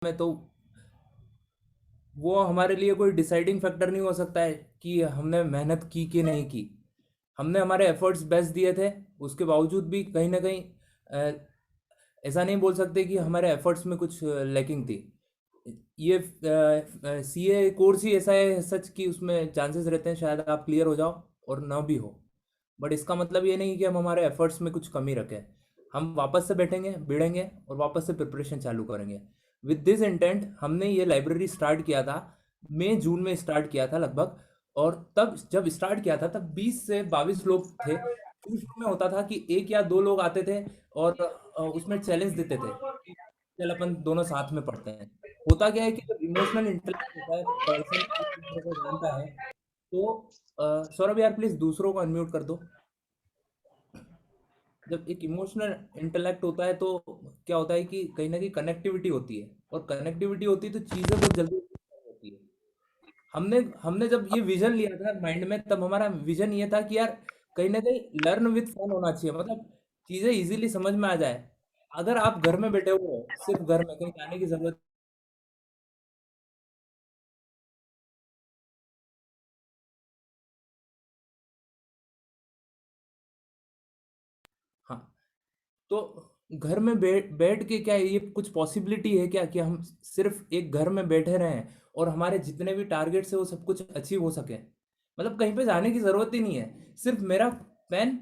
में, तो वो हमारे लिए कोई डिसाइडिंग फैक्टर नहीं हो सकता है कि हमने मेहनत की कि नहीं की। हमने हमारे एफर्ट्स बेस्ट दिए थे, उसके बावजूद भी कहीं ना कहीं ऐसा नहीं बोल सकते कि हमारे एफर्ट्स में कुछ लैकिंग थी। ये सीए कोर्स ही ऐसा है सच कि उसमें चांसेस रहते हैं शायद आप क्लियर हो जाओ और ना भी हो। बट इसका मतलब ये नहीं कि हम हमारे एफर्ट्स में कुछ कमी रखें। हम वापस से बैठेंगे, भिड़ेंगे और वापस से प्रिपरेशन चालू करेंगे। विद दिस इंटेंट हमने ये लाइब्रेरी स्टार्ट किया था, मई जून में स्टार्ट किया था लगभग। और तब जब स्टार्ट किया था तब 20 से 22 लोग थे। शुरू शुरू में होता था कि एक या दो लोग आते थे और उसमें चैलेंज देते थे कि चल अपन दोनों साथ में पढ़ते हैं। होता क्या है कि जब इमोशनल इंटेलेक्ट होता है, पर्सन एक दूसरे को जानता है, तो सौरभ यार प्लीज दूसरों को अनम्यूट कर दो। जब एक इमोशनल इंटेलेक्ट होता है तो क्या होता है कि कहीं ना कहीं कनेक्टिविटी होती है, और कनेक्टिविटी होती है तो चीज़ें बहुत जल्दी होती है। हमने हमने जब ये विजन लिया था माइंड में, तब हमारा विजन ये था कि यार कहीं ना कहीं लर्न विथ फन होना चाहिए, मतलब चीज़ें इजीली समझ में आ जाए। अगर आप घर में बैठे हुए हो, सिर्फ घर में, कहीं जाने की जरूरत। हाँ, तो घर में बैठ के क्या ये कुछ पॉसिबिलिटी है क्या कि हम सिर्फ एक घर में बैठे रहें और हमारे जितने भी टारगेट्स है वो सब कुछ अचीव हो सके। मतलब कहीं पे जाने की जरूरत ही नहीं है, सिर्फ मेरा pen,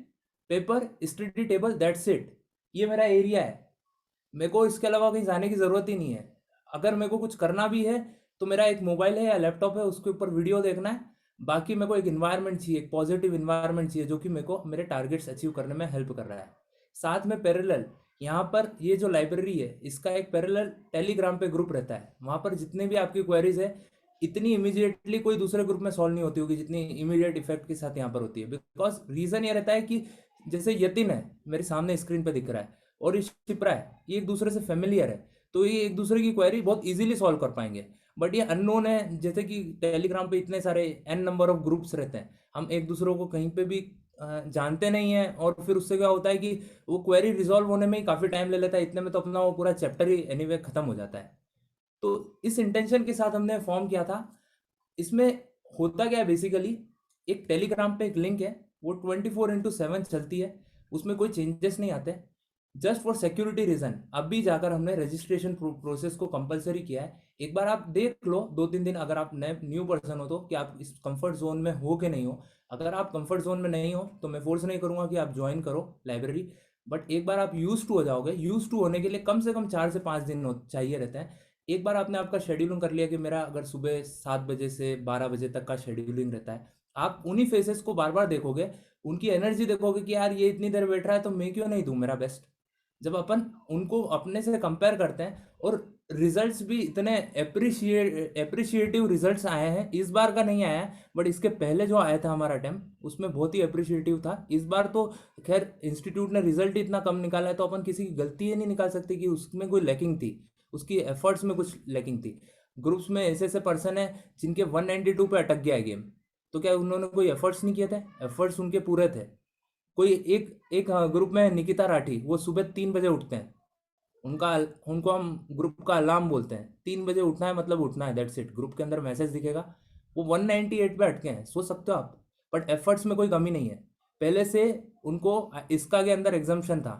paper, study table, that's it. ये मेरा एरिया है। मेरे को इसके अलावा कहीं जाने की ज़रूरत ही नहीं है। अगर मेरे को कुछ करना भी है तो मेरा एक मोबाइल है या लैपटॉप है, उसके ऊपर वीडियो देखना है। बाकी मेरे को एक इन्वायरमेंट चाहिए, एक पॉजिटिव इन्वायरमेंट चाहिए जो कि मेरे को मेरे टारगेट्स अचीव करने में हेल्प कर रहा है। साथ में पैरेलल, यहाँ पर ये जो लाइब्रेरी है इसका एक पैरेलल टेलीग्राम पे ग्रुप रहता है। वहाँ पर जितने भी आपकी क्वेरीज है, इतनी इमीडिएटली कोई दूसरे ग्रुप में सॉल्व नहीं होती होगी जितनी इमीडिएट इफेक्ट के साथ यहाँ पर होती है। बिकॉज रीज़न ये रहता है कि जैसे यतिन है मेरे सामने स्क्रीन पे दिख रहा है, और ये शिप्रा है, ये एक दूसरे से फेमिलियर है, तो ये एक दूसरे की क्वेरी बहुत इजीली सॉल्व कर पाएंगे। बट ये अननोन है, जैसे कि टेलीग्राम पे इतने सारे एन नंबर ऑफ ग्रुप्स रहते हैं, हम एक दूसरे को कहीं पे भी जानते नहीं हैं, और फिर उससे क्या होता है कि वो क्वेरी रिजॉल्व होने में ही काफ़ी टाइम ले लेता है। इतने में तो अपना वो पूरा चैप्टर ही एनीवे खत्म हो जाता है। तो इस इंटेंशन के साथ हमने फॉर्म किया था। इसमें होता क्या है बेसिकली, एक टेलीग्राम पे एक लिंक है, वो 24/7 चलती है, उसमें कोई चेंजेस नहीं आते। जस्ट फॉर सिक्योरिटी रीजन अभी जाकर हमने रजिस्ट्रेशन प्रोसेस को कंपलसरी किया है। एक बार आप देख लो 2-3 दिन, अगर आप नए न्यू पर्सन हो तो, कि आप इस कंफर्ट जोन में हो कि नहीं हो। अगर आप कंफर्ट जोन में नहीं हो तो मैं फोर्स नहीं करूंगा कि आप ज्वाइन करो लाइब्रेरी। बट एक बार आप यूज टू हो जाओगे, यूज टू होने के लिए कम से कम 4 से 5 दिन चाहिए रहते हैं। एक बार आपने आपका शेड्यूलिंग कर लिया कि मेरा अगर सुबह 7 बजे से 12 बजे तक का शेड्यूलिंग रहता है, आप उन्हीं फेसेस को बार बार देखोगे, उनकी एनर्जी देखोगे कि यार ये इतनी देर बैठ रहा है तो मैं क्यों नहीं दूं मेरा बेस्ट। जब अपन उनको अपने से कंपेयर करते हैं, और रिजल्ट्स भी इतने एप्रिशिएटिव रिजल्ट्स आए हैं, इस बार का नहीं आया है बट इसके पहले जो आया था हमारा अटेम्प्ट उसमें बहुत ही अप्रिशिएटिव था। इस बार तो खैर इंस्टीट्यूट ने रिजल्ट इतना कम निकाला है, तो अपन किसी की गलती ये नहीं निकाल सकते कि उसमें कोई लैकिंग थी, उसकी एफर्ट्स में कुछ लैकिंग थी। ग्रुप्स में ऐसे ऐसे पर्सन है जिनके 192 पे अटक गया है गेम, तो क्या उन्होंने कोई एफर्ट्स नहीं किए थे? एफर्ट्स उनके पूरे थे। कोई एक एक ग्रुप में है निकिता राठी, वो सुबह 3 बजे उठते हैं। उनका उनको हम ग्रुप का अलार्म बोलते हैं, 3 बजे उठना है मतलब उठना है, दैट्स इट। ग्रुप के अंदर मैसेज दिखेगा। वो 198 पे अटके हैं, सोच सकते हो आप। बट एफर्ट्स में कोई कमी नहीं है पहले से। उनको इसका के अंदर एग्जाम्पशन था,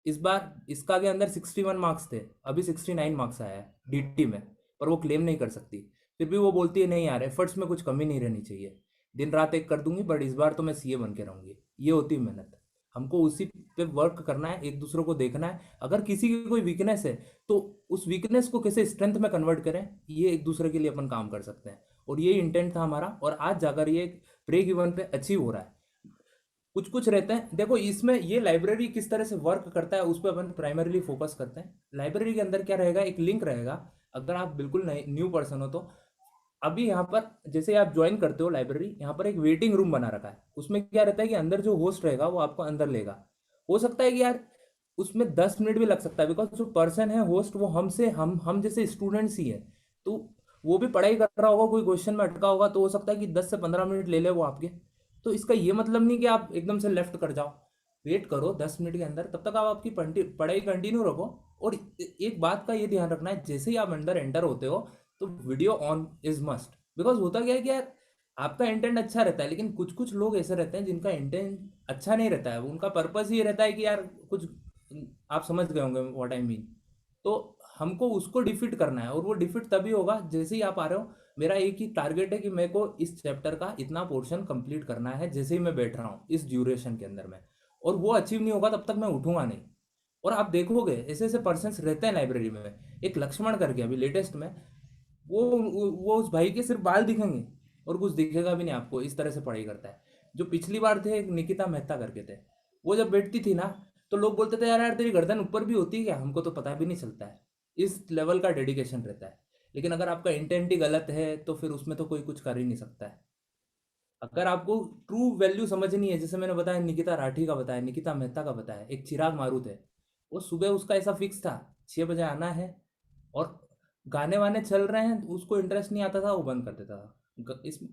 इस बार इसका के अंदर 61 मार्क्स थे, अभी 69 मार्क्स आया है डीटी में। पर वो क्लेम नहीं कर सकती, फिर भी वो बोलती है नहीं यार एफर्ट्स में कुछ कमी नहीं रहनी चाहिए, दिन रात एक कर दूंगी बट इस बार तो मैं सीए बन के रहूंगी। ये होती है मेहनत। हमको उसी पे वर्क करना है, एक दूसरे को देखना है। अगर किसी की कोई वीकनेस है तो उस वीकनेस को कैसे स्ट्रेंथ में कन्वर्ट करें, ये एक दूसरे के लिए अपन काम कर सकते हैं। और ये इंटेंट था हमारा, और आज जाकर ये ब्रेक इवन पे अचीव हो रहा है। कुछ कुछ रहते हैं, देखो इसमें ये लाइब्रेरी किस तरह से वर्क करता है उस पर अपन प्राइमरीली फोकस करते हैं। लाइब्रेरी के अंदर क्या रहेगा, एक लिंक रहेगा। अगर आप बिल्कुल नए न्यू पर्सन हो तो अभी यहाँ पर जैसे आप ज्वाइन करते हो लाइब्रेरी, यहाँ पर एक वेटिंग रूम बना रखा है। उसमें क्या रहता है कि अंदर जो होस्ट रहेगा वो आपको अंदर लेगा। हो सकता है कि यार उसमें 10 मिनट भी लग सकता है, बिकॉज जो पर्सन है होस्ट वो हमसे हम जैसे स्टूडेंट्स ही है। तो वो भी पढ़ाई कर रहा होगा, कोई क्वेश्चन में अटका होगा, तो हो सकता है कि 10 से 15 मिनट ले ले वो आपके। तो इसका ये मतलब नहीं कि आप एकदम से लेफ्ट कर जाओ। वेट करो 10 मिनट के अंदर, तब तक आप आपकी पढ़ाई कंटिन्यू रखो। और एक बात का ये ध्यान रखना है, जैसे ही आप अंदर एंटर होते हो तो video on is must. Because होता क्या है कि यार आपका इंटेंट अच्छा रहता है, लेकिन कुछ कुछ लोग ऐसे रहते हैं जिनका इंटेंट अच्छा नहीं रहता है। उनका पर्पस ये रहता है कि यार कुछ, आप समझ गए होंगे व्हाट आई मीन। तो हमको उसको डिफीट करना है, और वो डिफीट तभी होगा जैसे ही आप आ रहे हो। मेरा एक ही टारगेट है कि मेरे को इस चैप्टर का इतना पोर्शन कंप्लीट करना है जैसे ही मैं बैठ रहा हूँ इस ड्यूरेशन के अंदर में। और वो अचीव नहीं होगा तब तक मैं उठूंगा नहीं। और आप देखोगे ऐसे ऐसे पर्सन रहते हैं लाइब्रेरी में। एक लक्ष्मण करके अभी लेटेस्ट में, वो उस भाई के सिर्फ बाल दिखेंगे और कुछ दिखेगा भी नहीं आपको, इस तरह से पढ़ाई करता है। जो पिछली बार थे, एक निकिता मेहता करके थे, वो जब बैठती थी ना, तो लोग बोलते थे यार यार तेरी गर्दन ऊपर भी होती है क्या, हमको तो पता भी नहीं चलता है। इस लेवल का डेडिकेशन रहता है। लेकिन अगर आपका इंटेंट ही गलत है तो फिर उसमें तो कोई कुछ कर ही नहीं सकता है। अगर आपको ट्रू वैल्यू समझनी है, जैसे मैंने बताया निकिता राठी का बताया, निकिता मेहता का बताया, एक चिराग मारूत है, वो सुबह उसका ऐसा फिक्स था 6 बजे आना है। और गाने वाने चल रहे हैं तो उसको इंटरेस्ट नहीं आता था, वो बंद कर देता था।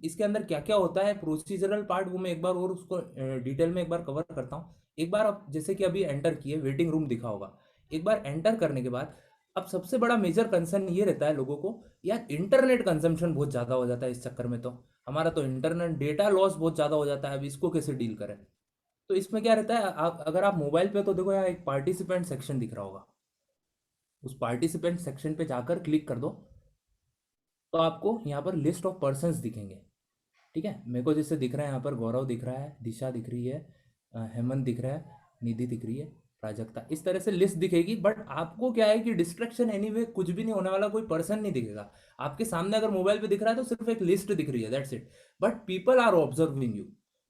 इसके अंदर क्या क्या होता है प्रोसीजरल पार्ट, वो मैं एक बार और उसको डिटेल में एक बार कवर करता हूँ। एक बार आप जैसे कि अभी एंटर किए, वेटिंग रूम दिखा होगा। एक बार एंटर करने के बाद अब सबसे बड़ा मेजर कंसर्न ये रहता है लोगों को, यार इंटरनेट कंजम्पशन बहुत ज़्यादा हो जाता है इस चक्कर में। तो हमारा तो इंटरनेट डेटा लॉस बहुत ज़्यादा हो जाता है, अब इसको कैसे डील करें। तो इसमें क्या रहता है, आप अगर आप मोबाइल पे, तो देखो यहाँ एक पार्टिसिपेंट सेक्शन दिख रहा होगा, उस पार्टिसिपेंट सेक्शन पे जाकर क्लिक कर दो, तो आपको यहाँ पर लिस्ट ऑफ पर्सन्स दिखेंगे। ठीक है, मेरे को जैसे दिख रहा है यहाँ पर गौरव दिख रहा है, दिशा दिख रही है, हेमंत दिख रहा है, निधि दिख रही है, प्राजक्ता, इस तरह से लिस्ट दिखेगी। बट आपको क्या है कि डिस्ट्रैक्शन एनीवे कुछ भी नहीं होने वाला, कोई पर्सन नहीं दिखेगा आपके सामने। अगर मोबाइल पे दिख रहा है तो सिर्फ एक लिस्ट दिख रही है, that's it. But people are observing you.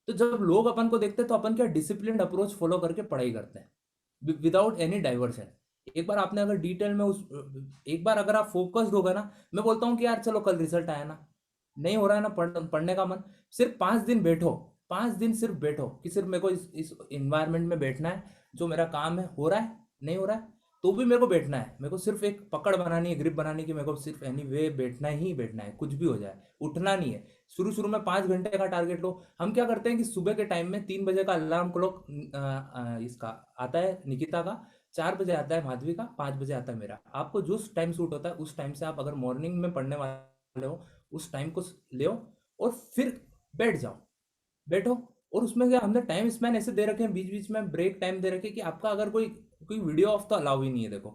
तो जब लोग अपन को देखते हैं तो अपन क्या डिसिप्लिन अप्रोच फॉलो करके पढ़ाई करते हैं विदाउट एनी डाइवर्शन। एक बार आपने अगर डिटेल में उस, एक बार अगर आप फोकस्ड होगा ना, मैं बोलता हूँ कि यार चलो कल रिजल्ट आया ना, नहीं हो रहा है ना पढ़ने का मन, सिर्फ 5 दिन बैठो। 5 दिन सिर्फ बैठो कि सिर्फ मेरे को इस इन्वायरमेंट में बैठना है। जो मेरा काम है हो रहा है नहीं हो रहा है तो भी मेरे को बैठना है। मेरे को सिर्फ एक पकड़ बनानी है, ग्रिप बनानी है कि मेरे को सिर्फ एनी वे बैठना ही बैठना है, कुछ भी हो जाए उठना नहीं है। शुरू शुरू में 5 घंटे का टारगेट लो। हम क्या करते हैं कि सुबह के टाइम में 3 बजे का अलार्म क्लॉक इसका आता है निकिता का, 4 बजे आता है माधवी का, 5 बजे आता है मेरा। आपको जो टाइम सूट होता है उस टाइम से आप अगर मॉर्निंग में पढ़ने वाले हो, उस टाइम को ले और फिर बैठ जाओ, बैठो। और उसमें क्या हमने टाइम स्पैन ऐसे दे रखे हैं, बीच बीच में ब्रेक टाइम दे रखे हैं कि आपका अगर कोई कोई वीडियो ऑफ तो अलाउ ही नहीं है। देखो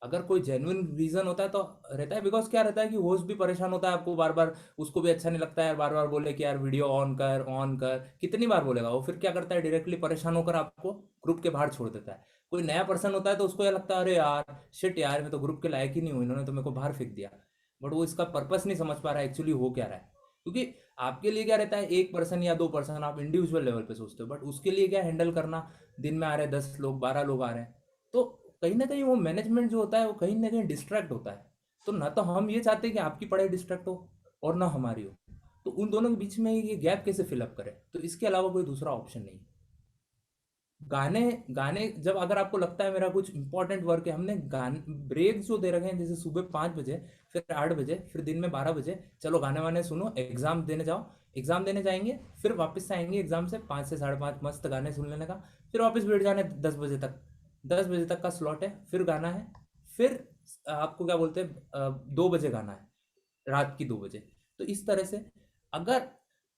अगर कोई जेन्युइन रीजन होता है तो रहता है, बिकॉज क्या रहता है कि होस्ट भी परेशान होता है, आपको बार बार, उसको भी अच्छा नहीं लगता है बार बार बोले कि यार वीडियो ऑन कर, कितनी बार बोलेगा वो। फिर क्या करता है डायरेक्टली परेशान होकर आपको ग्रुप के बाहर छोड़ देता है। कोई नया पर्सन होता है तो उसको यह लगता है अरे यार शिट यार, मैं तो ग्रुप के लायक ही नहीं हूँ, इन्होंने तो मेरे को बाहर फेंक दिया। बट वो इसका पर्पस नहीं समझ पा रहा है एक्चुअली हो क्या रहा है। क्योंकि आपके लिए क्या रहता है, एक पर्सन या 2 पर्सन आप इंडिविजुअल लेवल पे सोचते हो, बट उसके लिए क्या हैंडल करना, दिन में आ रहे हैं 10 लोग 12 लोग आ रहे हैं। तो कहीं ना कहीं वो मैनेजमेंट जो होता है वो कहीं ना कहीं डिस्ट्रैक्ट होता है। तो ना तो हम ये चाहते हैं कि आपकी पढ़ाई डिस्ट्रैक्ट हो और ना हमारी हो। तो उन दोनों के बीच में ये गैप कैसे फिलअप करें, तो इसके अलावा कोई दूसरा ऑप्शन नहीं। गाने गाने जब अगर आपको लगता है मेरा कुछ इंपॉर्टेंट वर्क है, हमने गाने ब्रेक जो दे रखे हैं, जैसे सुबह 5 बजे, फिर 8 बजे, फिर दिन में 12 बजे, चलो गाने वाने सुनो, एग्जाम देने जाओ। एग्जाम देने जाएंगे, फिर वापस से आएंगे एग्जाम से 5 से 5:30 मस्त गाने सुन लेने का, फिर वापस बैठ जाने 10 बजे तक। 10 बजे तक का स्लॉट है, फिर गाना है। फिर आपको क्या बोलते हैं 2 बजे गाना है, रात की 2 बजे। तो इस तरह से अगर,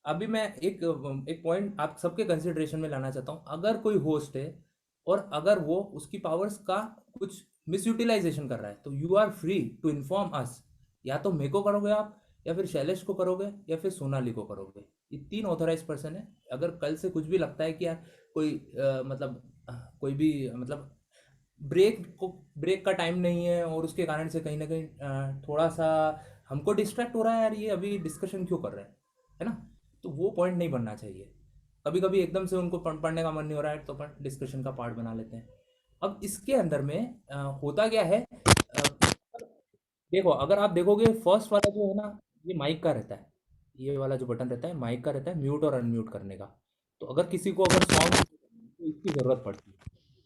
अभी मैं एक एक पॉइंट आप सबके कंसिडरेशन में लाना चाहता हूँ। अगर कोई होस्ट है और अगर वो उसकी पावर्स का कुछ मिस यूटिलाइजेशन कर रहा है, तो you are free to inform us. या तो मेरे को करोगे आप, या फिर शैलेश को करोगे, या फिर सोनाली को करोगे। ये 3 ऑथराइज पर्सन है। अगर कल से कुछ भी लगता है कि यार कोई मतलब कोई भी मतलब ब्रेक का टाइम नहीं है और उसके कारण से कहीं ना कहीं थोड़ा सा हमको डिस्ट्रैक्ट हो रहा है, यार ये अभी डिस्कशन क्यों कर रहे हैं, है ना। तो वो पॉइंट नहीं बनना चाहिए। कभी कभी एकदम से उनको पढ़ने का मन नहीं हो रहा है तो अपन डिस्कशन का पार्ट बना लेते हैं। अब इसके अंदर में होता क्या है, देखो अगर आप देखोगे फर्स्ट वाला जो है ना, ये माइक का रहता है। ये वाला जो बटन रहता है माइक का रहता है, म्यूट और अनम्यूट करने का। तो अगर किसी को अगर सॉन्ग तो इसकी ज़रूरत पड़ती है,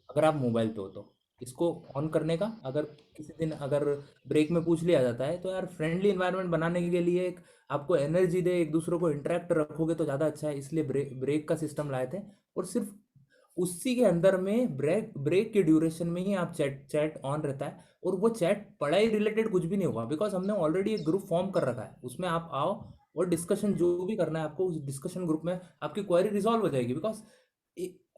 अगर आप मोबाइल पे हो तो इसको ऑन करने का। अगर किसी दिन अगर ब्रेक में पूछ लिया जाता है तो यार फ्रेंडली इन्वायरमेंट बनाने के लिए एक आपको एनर्जी दे, एक दूसरे को इंटरेक्ट रखोगे तो ज़्यादा अच्छा है, इसलिए ब्रेक का सिस्टम लाए थे। और सिर्फ उसी के अंदर में ब्रेक ब्रेक के ड्यूरेशन में ही आप चैट चैट ऑन रहता है, और वो चैट पढ़ाई रिलेटेड कुछ भी नहीं होगा, बिकॉज हमने ऑलरेडी एक ग्रुप फॉर्म कर रखा है, उसमें आप आओ और डिस्कशन जो भी करना है आपको, उस डिस्कशन ग्रुप में आपकी क्वेरी रिजॉल्व हो जाएगी। बिकॉज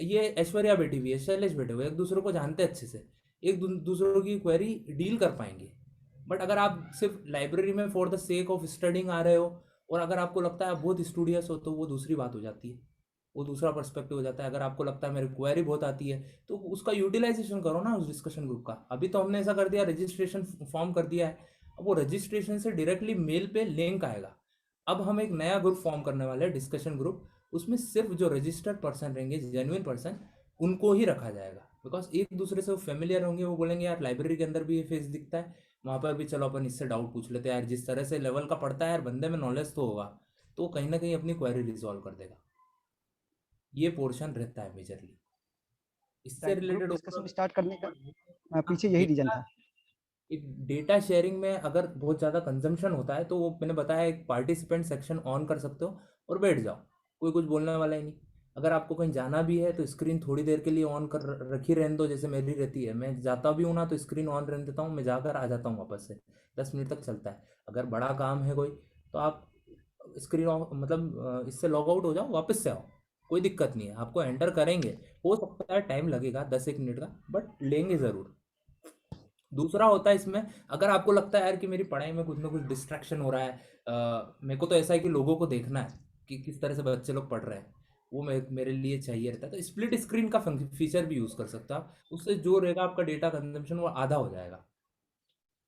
ये ऐश्वर्या बैठी हुई है, शैलेश बैठे हुए, एक दूसरे को जानते हैं अच्छे से, एक दूसरों की क्वेरी डील कर पाएंगे। बट अगर आप सिर्फ लाइब्रेरी में for the sake of studying आ रहे हो, और अगर आपको लगता है आप बहुत स्टूडियस हो, तो वो दूसरी बात हो जाती है, वो दूसरा पर्सपेक्टिव हो जाता है। अगर आपको लगता है मेरी क्वेरी बहुत आती है, तो उसका यूटिलाइजेशन करो ना उस डिस्कशन ग्रुप का। अभी तो हमने ऐसा कर दिया, रजिस्ट्रेशन फॉर्म कर दिया है, अब वो रजिस्ट्रेशन से डायरेक्टली मेल पे लिंक आएगा। अब हम एक नया ग्रुप फॉर्म करने वाले हैं, डिस्कशन ग्रुप। उसमें सिर्फ जो रजिस्टर्ड पर्सन रहेंगे, जेन्युइन पर्सन, उनको ही रखा जाएगा। बिकॉज एक दूसरे से वो फेमिलियर होंगे, वो बोलेंगे यार लाइब्रेरी के अंदर भी ये फेस दिखता है, वहाँ पर भी चलो अपन इससे डाउट पूछ लेते हैं यार, जिस तरह से लेवल का पढ़ता है यार, बंदे में नॉलेज तो होगा, तो वो कहीं ना कहीं अपनी क्वेरी रिजॉल्व कर देगा। ये पोर्शन रहता है मेजरली, इससे right, group related discussion start करने का हाँ, पीछे यही रीजन डेटा, था। एक डेटा शेयरिंग में अगर बहुत ज़्यादा कंजम्पशन होता है, तो वो मैंने बताया एक पार्टिसिपेंट सेक्शन ऑन कर सकते हो और बैठ जाओ, कोई कुछ बोलने वाला ही नहीं। अगर आपको कहीं जाना भी है तो स्क्रीन थोड़ी देर के लिए ऑन कर रखी रहने दो, जैसे मेरी रहती है, मैं जाता भी हूँ ना तो स्क्रीन ऑन रहने देता हूँ, मैं जाकर आ जाता हूँ वापस से, 10 मिनट तक चलता है। अगर बड़ा काम है कोई, तो आप स्क्रीन ऑफ मतलब इससे लॉग आउट हो जाओ, वापस से आओ, कोई दिक्कत नहीं है, आपको एंटर करेंगे। हो सकता है टाइम लगेगा 10 एक मिनट का, बट लेंगे ज़रूर। दूसरा होता है इसमें, अगर आपको लगता है यार कि मेरी पढ़ाई में कुछ ना कुछ डिस्ट्रैक्शन हो रहा है, मेरे को तो ऐसा है कि लोगों को देखना है कि किस तरह से बच्चे लोग पढ़ रहे हैं, वो मेरे लिए चाहिए रहता है, तो स्प्लिट स्क्रीन का फीचर भी यूज़ कर सकता है। उससे जो रहेगा आपका डेटा कंजम्पशन, वो आधा हो जाएगा।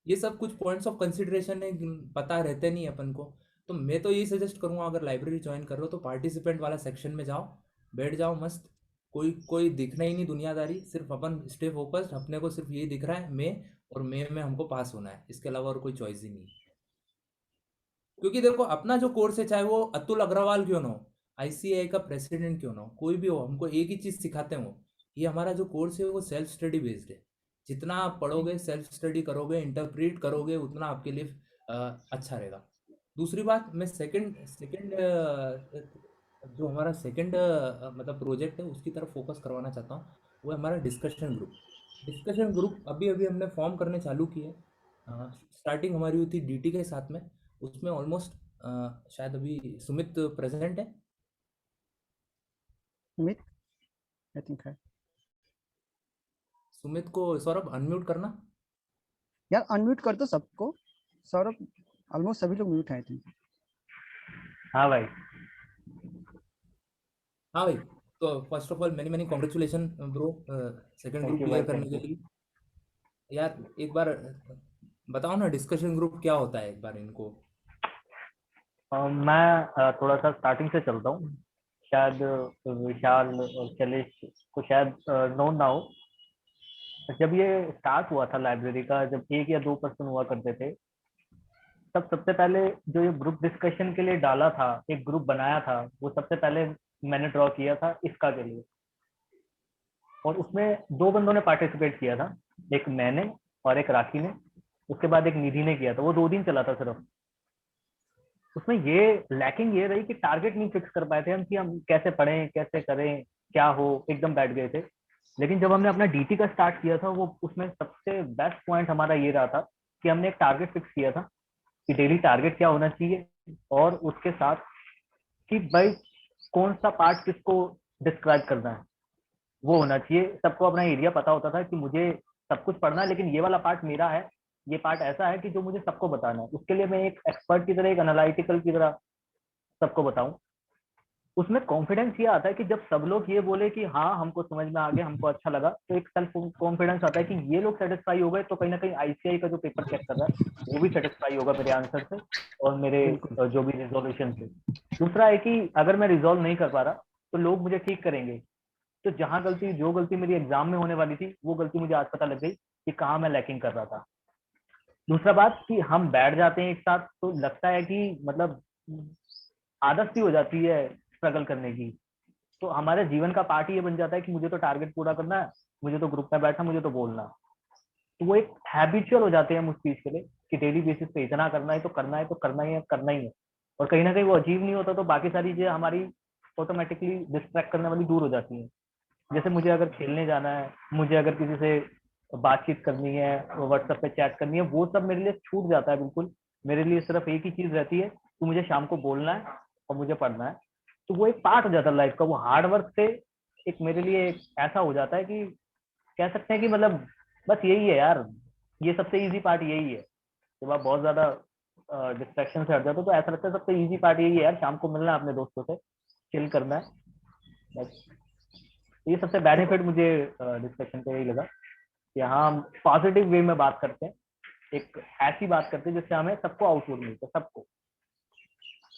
ये सब कुछ पॉइंट्स ऑफ कंसिडरेशन है, पता रहते नहीं अपन को। तो मैं तो यही सजेस्ट करूंगा, अगर लाइब्रेरी ज्वाइन कर रहे हो तो पार्टिसिपेंट वाला सेक्शन में जाओ, बैठ जाओ मस्त, कोई कोई दिखना ही नहीं दुनियादारी, सिर्फ अपन स्टे फोकस्ड, अपने को सिर्फ यही दिख रहा है मैं, और मैं में हमको पास होना है, इसके अलावा और कोई चॉइस ही नहीं है। क्योंकि देखो अपना जो कोर्स है, चाहे वो अतुल अग्रवाल क्यों ना हो, आईसीएआई का प्रेसिडेंट क्यों ना हो, कोई भी हो, हमको एक ही चीज़ सिखाते हो, ये हमारा जो कोर्स है वो सेल्फ स्टडी बेस्ड है। जितना आप पढ़ोगे, सेल्फ स्टडी करोगे, इंटरप्रीट करोगे, उतना आपके लिए अच्छा रहेगा। दूसरी बात, मैं सेकंड सेकंड जो हमारा सेकंड मतलब प्रोजेक्ट है, उसकी तरफ फोकस करवाना चाहता हूँ, वो है हमारा डिस्कशन ग्रुप। डिस्कशन ग्रुप अभी अभी हमने फॉर्म करने चालू की है। स्टार्टिंग हमारी हुई थी डीटी के साथ में, उसमें ऑलमोस्ट शायद अभी सुमित प्रेजेंट है। सुमित आई थिंक है। सुमित को सौरभ अनम्यूट करना। यार अनम्यूट कर दो सबको। सौरभ, ऑलमोस्ट सभी लोग म्यूट हैं आई थिंक। हाँ भाई। हाँ भाई, तो first of all many many congratulation bro, second thank group you भाई, क्लियर करने थैंक के यू। लिए। यार एक बार बताओ ना, डिस्कशन ग्रुप क्या होता है, एक बार इनको। मैं थोड़ा सा स्टार्टिंग से चलता हूँ। शायद विशाल और शैलेश को शायद नोन ना हो। जब ये स्टार्ट हुआ था लाइब्रेरी का, जब 1 या 2 पर्सन हुआ करते थे, तब सबसे पहले जो ये ग्रुप डिस्कशन के लिए डाला था, एक ग्रुप बनाया था, वो सबसे पहले मैंने ड्रॉ किया था इसका के लिए। और उसमें 2 बंदों ने पार्टिसिपेट किया था, एक मैंने और एक राखी ने। उसके बाद एक निधि ने किया था, वो 2 दिन चला था सिर्फ। उसमें ये लैकिंग ये रही कि टारगेट नहीं फिक्स कर पाए थे हम, कि हम कैसे पढ़ें, कैसे करें, क्या हो, एकदम बैठ गए थे। लेकिन जब हमने अपना डीटी का स्टार्ट किया था, वो उसमें सबसे बेस्ट पॉइंट हमारा ये रहा था कि हमने एक टारगेट फिक्स किया था कि डेली टारगेट क्या होना चाहिए, और उसके साथ कि भाई कौन सा पार्ट किसको डिस्क्राइब करना है, वो होना चाहिए। सबको अपना एरिया पता होता था कि मुझे सब कुछ पढ़ना है, लेकिन ये वाला पार्ट मेरा है, ये पार्ट ऐसा है कि जो मुझे सबको बताना है। उसके लिए मैं एक एक्सपर्ट की तरह, एक एनालिटिकल की तरह सबको बताऊं। उसमें कॉन्फिडेंस ये आता है कि जब सब लोग ये बोले कि हाँ हमको समझ में आ गया, हमको अच्छा लगा, तो एक सेल्फ कॉन्फिडेंस आता है कि ये लोग सेटिस्फाई हो गए, तो कहीं ना कहीं आईसीआई का जो पेपर चेक कर रहा है वो भी सेटिस्फाई होगा मेरे आंसर से और मेरे बिल्कुल। जो भी रिजोल्यूशन से। दूसरा है कि अगर मैं रिजोल्व नहीं कर पा रहा, तो लोग मुझे ठीक करेंगे। तो जो गलती मेरी एग्जाम में होने वाली थी, वो गलती मुझे आज पता लग गई कि कहाँ मैं लैकिंग कर रहा था। दूसरा बात कि हम बैठ जाते हैं एक साथ, तो लगता है कि मतलब आदत सी हो जाती है स्ट्रगल करने की। तो हमारे जीवन का पार्ट ये बन जाता है कि मुझे तो टारगेट पूरा करना है, मुझे तो ग्रुप में बैठना, मुझे तो बोलना। तो वो एक हैबिचुअल हो जाते हैं हम उस चीज के लिए कि डेली बेसिस पे इतना करना है तो करना है, तो करना ही है, करना ही है। और कहीं ना कहीं वो अचीव नहीं होता, तो बाकी सारी चीजें हमारी ऑटोमेटिकली डिस्ट्रैक्ट करने वाली दूर हो जाती है। जैसे मुझे अगर खेलने जाना है, मुझे अगर किसी से बातचीत करनी है, व्हाट्सएप पे चैट करनी है, वो सब मेरे लिए छूट जाता है बिल्कुल। मेरे लिए सिर्फ एक ही चीज रहती है कि मुझे शाम को बोलना है और मुझे पढ़ना है। तो वो एक पार्ट हो जाता है लाइफ का, वो हार्ड वर्क से एक मेरे लिए एक ऐसा हो जाता है कि कह सकते हैं कि मतलब बस यही है यार, ये सबसे इजी पार्ट यही है। जब आप बहुत ज्यादा डिस्ट्रैक्शन से हट जाते हो तो ऐसा लगता है सबसे इजी पार्ट यही है यार, शाम को मिलना है अपने दोस्तों से, चिल करना है बस। ये सबसे देखो बेनिफिट मुझे डिस्कशन का यही लगा कि हाँ, हम पॉजिटिव वे में बात करते हैं, एक ऐसी बात करते हैं जिससे हमें सबको आउटपुट मिलता है, सबको।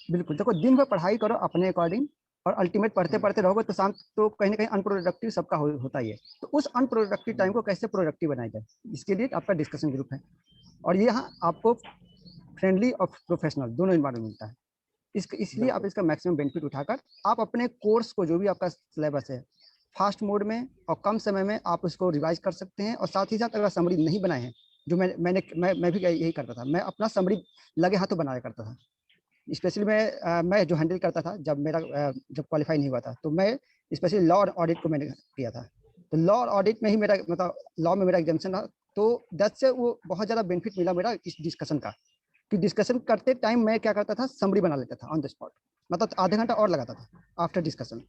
बिल्कुल, देखो दिन भर पढ़ाई करो अपने अकॉर्डिंग, और अल्टीमेट पढ़ते हम्म, पढ़ते रहोगे तो शाम तो कहीं ना कहीं अनप्रोडक्टिव सबका होता ही है। तो उस अनप्रोडक्टिव टाइम को कैसे प्रोडक्टिव बनाया जाए, इसके लिए आपका डिस्कशन ग्रुप है। और ये यहाँ आपको फ्रेंडली और प्रोफेशनल दोनों इन्वायरमेंट मिलता है। इसलिए आप बिल्कुल। इसका मैक्सिमम बेनिफिट उठाकर आप अपने कोर्स को, जो भी आपका सिलेबस है, फास्ट मोड में और कम समय में आप उसको रिवाइज कर सकते हैं। और साथ ही साथ अगर समरी नहीं बनाए हैं, जो मैं भी यही करता था, मैं अपना समरी लगे हाथों बनाया करता था। स्पेशली मैं जो हैंडल करता था, जब क्वालिफाई नहीं हुआ था, तो मैं स्पेशली लॉ और ऑडिट को मैंने किया था। तो लॉ और ऑडिट में ही मेरा मतलब लॉ में मेरा एग्जामेशन रहा। तो 10 से वो बहुत ज़्यादा बेनिफिट मिला मेरा इस डिस्कशन का, कि डिस्कशन करते टाइम मैं क्या करता था, समरी बना लेता था ऑन द स्पॉट, मतलब आधे घंटा और लगाता था आफ्टर डिस्कशन।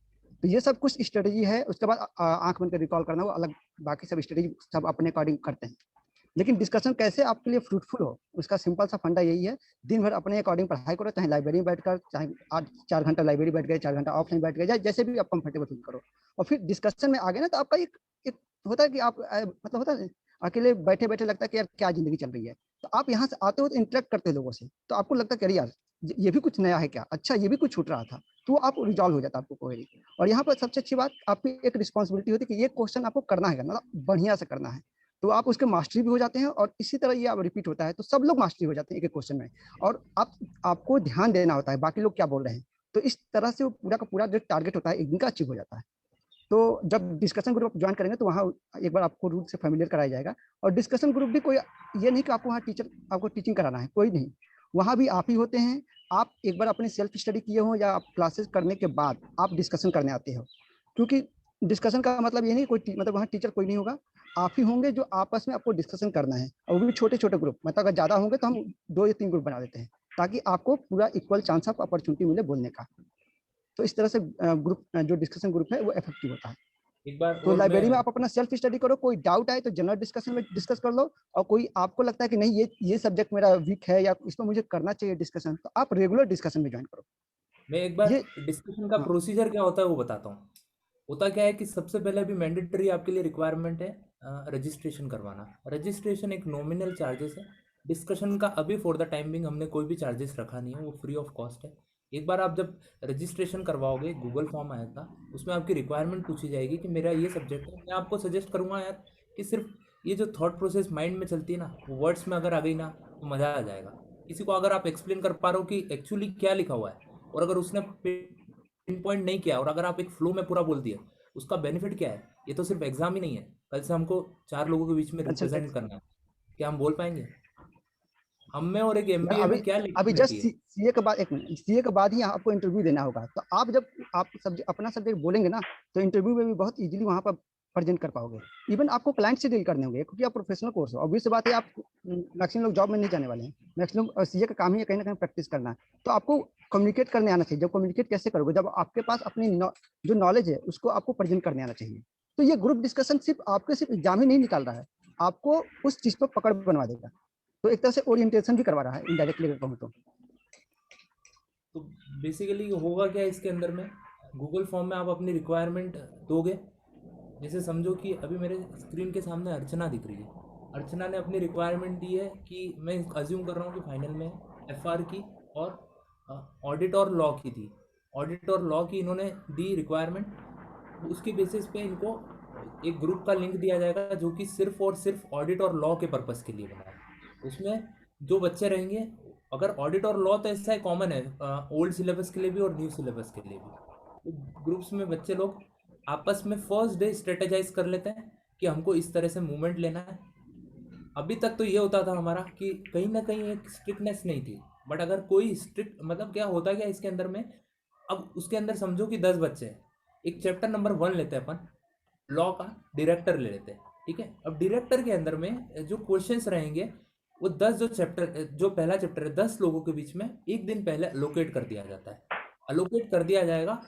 तो ये सब कुछ स्ट्रेटेजी है। उसके बाद आंख बंद कर रिकॉल करना, वो अलग, बाकी सब स्ट्रेटेजी सब अपने अकॉर्डिंग करते हैं। लेकिन डिस्कशन कैसे आपके लिए फ्रूटफुल हो, उसका सिंपल सा फंडा यही है, दिन भर अपने अकॉर्डिंग पढ़ाई करो, चाहे लाइब्रेरी में बैठकर, चाहे 4 घंटा लाइब्रेरी बैठ गए, 4 घंटा ऑफलाइन बैठ गए, जैसे भी आप कंफर्टेबल फील करो। और फिर डिस्कशन में आ गए ना, तो आपका एक होता है कि आप मतलब होता है अकेले बैठे बैठे लगता है कि यार क्या जिंदगी चल रही है। तो आप यहाँ से आते हो तो इंटरेक्ट करते हो लोगों से, तो आपको लगता है कि अरे यार ये भी कुछ नया है क्या, अच्छा ये भी कुछ छूट रहा था, तो आप रिजॉल्व हो जाता है आपको क्वेरी। और यहाँ पर सबसे अच्छी बात, आपकी एक रिस्पॉन्सिबिलिटी होती है कि ये क्वेश्चन आपको करना है, मतलब बढ़िया से करना है। तो आप उसके मास्टरी भी हो जाते हैं, और इसी तरह ये आप रिपीट होता है तो सब लोग मास्टरी हो जाते हैं एक एक क्वेश्चन में। और आपको ध्यान देना होता है बाकी लोग क्या बोल रहे हैं। तो इस तरह से वो पूरा का पूरा जो टारगेट होता है एक दिन का अचीव हो जाता है। तो जब डिस्कशन ग्रुप ज्वाइन करेंगे तो वहाँ एक बार आपको रूल से फेमिलियर कराया जाएगा। और डिस्कशन ग्रुप भी कोई ये नहीं कि आपको वहाँ टीचर आपको टीचिंग कराना है, कोई नहीं। वहाँ भी आप ही होते हैं। आप एक बार अपने सेल्फ स्टडी किए हो या आप क्लासेस करने के बाद आप डिस्कशन करने आते हो, क्योंकि डिस्कशन का मतलब ये नहीं कोई मतलब वहाँ टीचर कोई नहीं होगा, आप ही होंगे जो आपस में आपको डिस्कशन करना है। और वो भी छोटे छोटे ग्रुप, मतलब अगर ज़्यादा होंगे तो हम 2 या 3 ग्रुप बना देते हैं, ताकि आपको पूरा इक्वल चांस ऑफ अपॉर्चुनिटी मिले बोलने का। तो इस तरह से ग्रुप जो डिस्कशन ग्रुप है वो इफेक्टिव होता है। एक बार तो और मैं लाइब्रेरी में आप अपना सेल्फ स्टडी करो, कोई डाउट आए तो जनरल डिस्कशन में डिस्कस कर लो। और कोई आपको लगता है कि नहीं ये सब्जेक्ट मेरा वीक है या इसमें मुझे करना चाहिए डिस्कशन, तो आप रेगुलर डिस्कशन में ज्वाइन करो। मैं एक बार ये डिस्कशन का हाँ प्रोसीजर क्या होता है वो बताता हूँ। होता क्या है कि सबसे पहले अभी मैंडेटरी आपके लिए रिक्वायरमेंट है रजिस्ट्रेशन करवाना। रजिस्ट्रेशन एक नॉमिनल चार्जेस है। डिस्कशन का अभी फॉर द टाइम बिंग हमने कोई भी चार्जेस रखा नहीं है, वो फ्री ऑफ कॉस्ट है। एक बार आप जब रजिस्ट्रेशन करवाओगे, गूगल फॉर्म आया था, उसमें आपकी रिक्वायरमेंट पूछी जाएगी कि मेरा ये सब्जेक्ट है। मैं आपको सजेस्ट करूँगा यार कि सिर्फ ये जो थॉट प्रोसेस माइंड में चलती है ना, वो वर्ड्स में अगर आ गई ना तो मज़ा आ जाएगा। किसी को अगर आप एक्सप्लेन कर पा रहे हो कि एक्चुअली क्या लिखा हुआ है, और अगर उसने पिन पॉइंट नहीं किया और अगर आप एक फ्लो में पूरा बोल दिए, उसका बेनिफिट क्या है? ये तो सिर्फ एग्जाम ही नहीं है, कल से हमको 4 लोगों के बीच में अच्छा रिप्रेजेंट करना है। क्या हम बोल पाएंगे? हम में और एक एमबीए अभी में क्या अभी लिंक जस्ट रहती है? सीए के बाद, एक मिनट, सीए के बाद ही आपको इंटरव्यू देना होगा। तो आप जब आप सब्जेक्ट अपना सब्जेक्ट बोलेंगे ना, तो इंटरव्यू में भी बहुत इजीली वहाँ पर प्रेजेंट कर पाओगे। इवन आपको क्लाइंट से डील करने होंगे, क्योंकि आप प्रोफेशनल कोर्स हो। ऑब्वियस बात है, आप मैक्सिमम लोग जॉब में नहीं जाने वाले हैं। मैक्सिमम सीए का काम ही है कहीं ना कहीं प्रैक्टिस करना है। तो आपको कम्युनिकेट करने आना चाहिए। जब कम्युनिकेट कैसे करोगे, जब आपके पास अपनी जो नॉलेज है उसको आपको प्रेजेंट करने आना चाहिए। तो ये ग्रुप डिस्कशन सिर्फ आपके सिर्फ एग्जाम ही नहीं निकाल रहा है, आपको उस चीज़ पर पकड़ बनवा देगा। तो एक तरह से ओरिएंटेशन भी करवा रहा है इनडायरेक्टली अगर कहूँ तो। तो बेसिकली होगा क्या इसके अंदर में, गूगल फॉर्म में आप अपनी रिक्वायरमेंट दोगे। जैसे समझो कि अभी मेरे स्क्रीन के सामने अर्चना दिख रही है। अर्चना ने अपनी रिक्वायरमेंट दी है कि मैं अज्यूम कर रहा हूँ कि फाइनल में एफआर की और ऑडिट और लॉ की थी। ऑडिट और लॉ की इन्होंने दी रिक्वायरमेंट। उसके बेसिस पे इनको एक ग्रुप का लिंक दिया जाएगा जो कि सिर्फ और सिर्फ ऑडिट और लॉ के पर्पस के लिए बना है। उसमें जो बच्चे रहेंगे, अगर ऑडिट और लॉ तो ऐसा है कॉमन है ओल्ड सिलेबस के लिए भी और न्यू सिलेबस के लिए भी। तो ग्रुप्स में बच्चे लोग आपस में फर्स्ट डे स्ट्रेटेजाइज कर लेते हैं कि हमको इस तरह से मूवमेंट लेना है। अभी तक तो ये होता था हमारा कि कहीं ना कहीं एक स्ट्रिक्टनेस नहीं थी, बट अगर कोई स्ट्रिक्ट मतलब क्या होता क्या इसके अंदर में, अब उसके अंदर समझो कि 10 बच्चे हैं, एक चैप्टर नंबर 1 लेते हैं अपन। लॉ का डायरेक्टर ले लेते हैं, ठीक है। अब डायरेक्टर के अंदर में जो क्वेश्चंस रहेंगे वो 10 जो चैप्टर, जो पहला चैप्टर है 10 लोगों के बीच में एक दिन पहले अलोकेट कर दिया जाता है। अलोकेट कर दिया जाएगा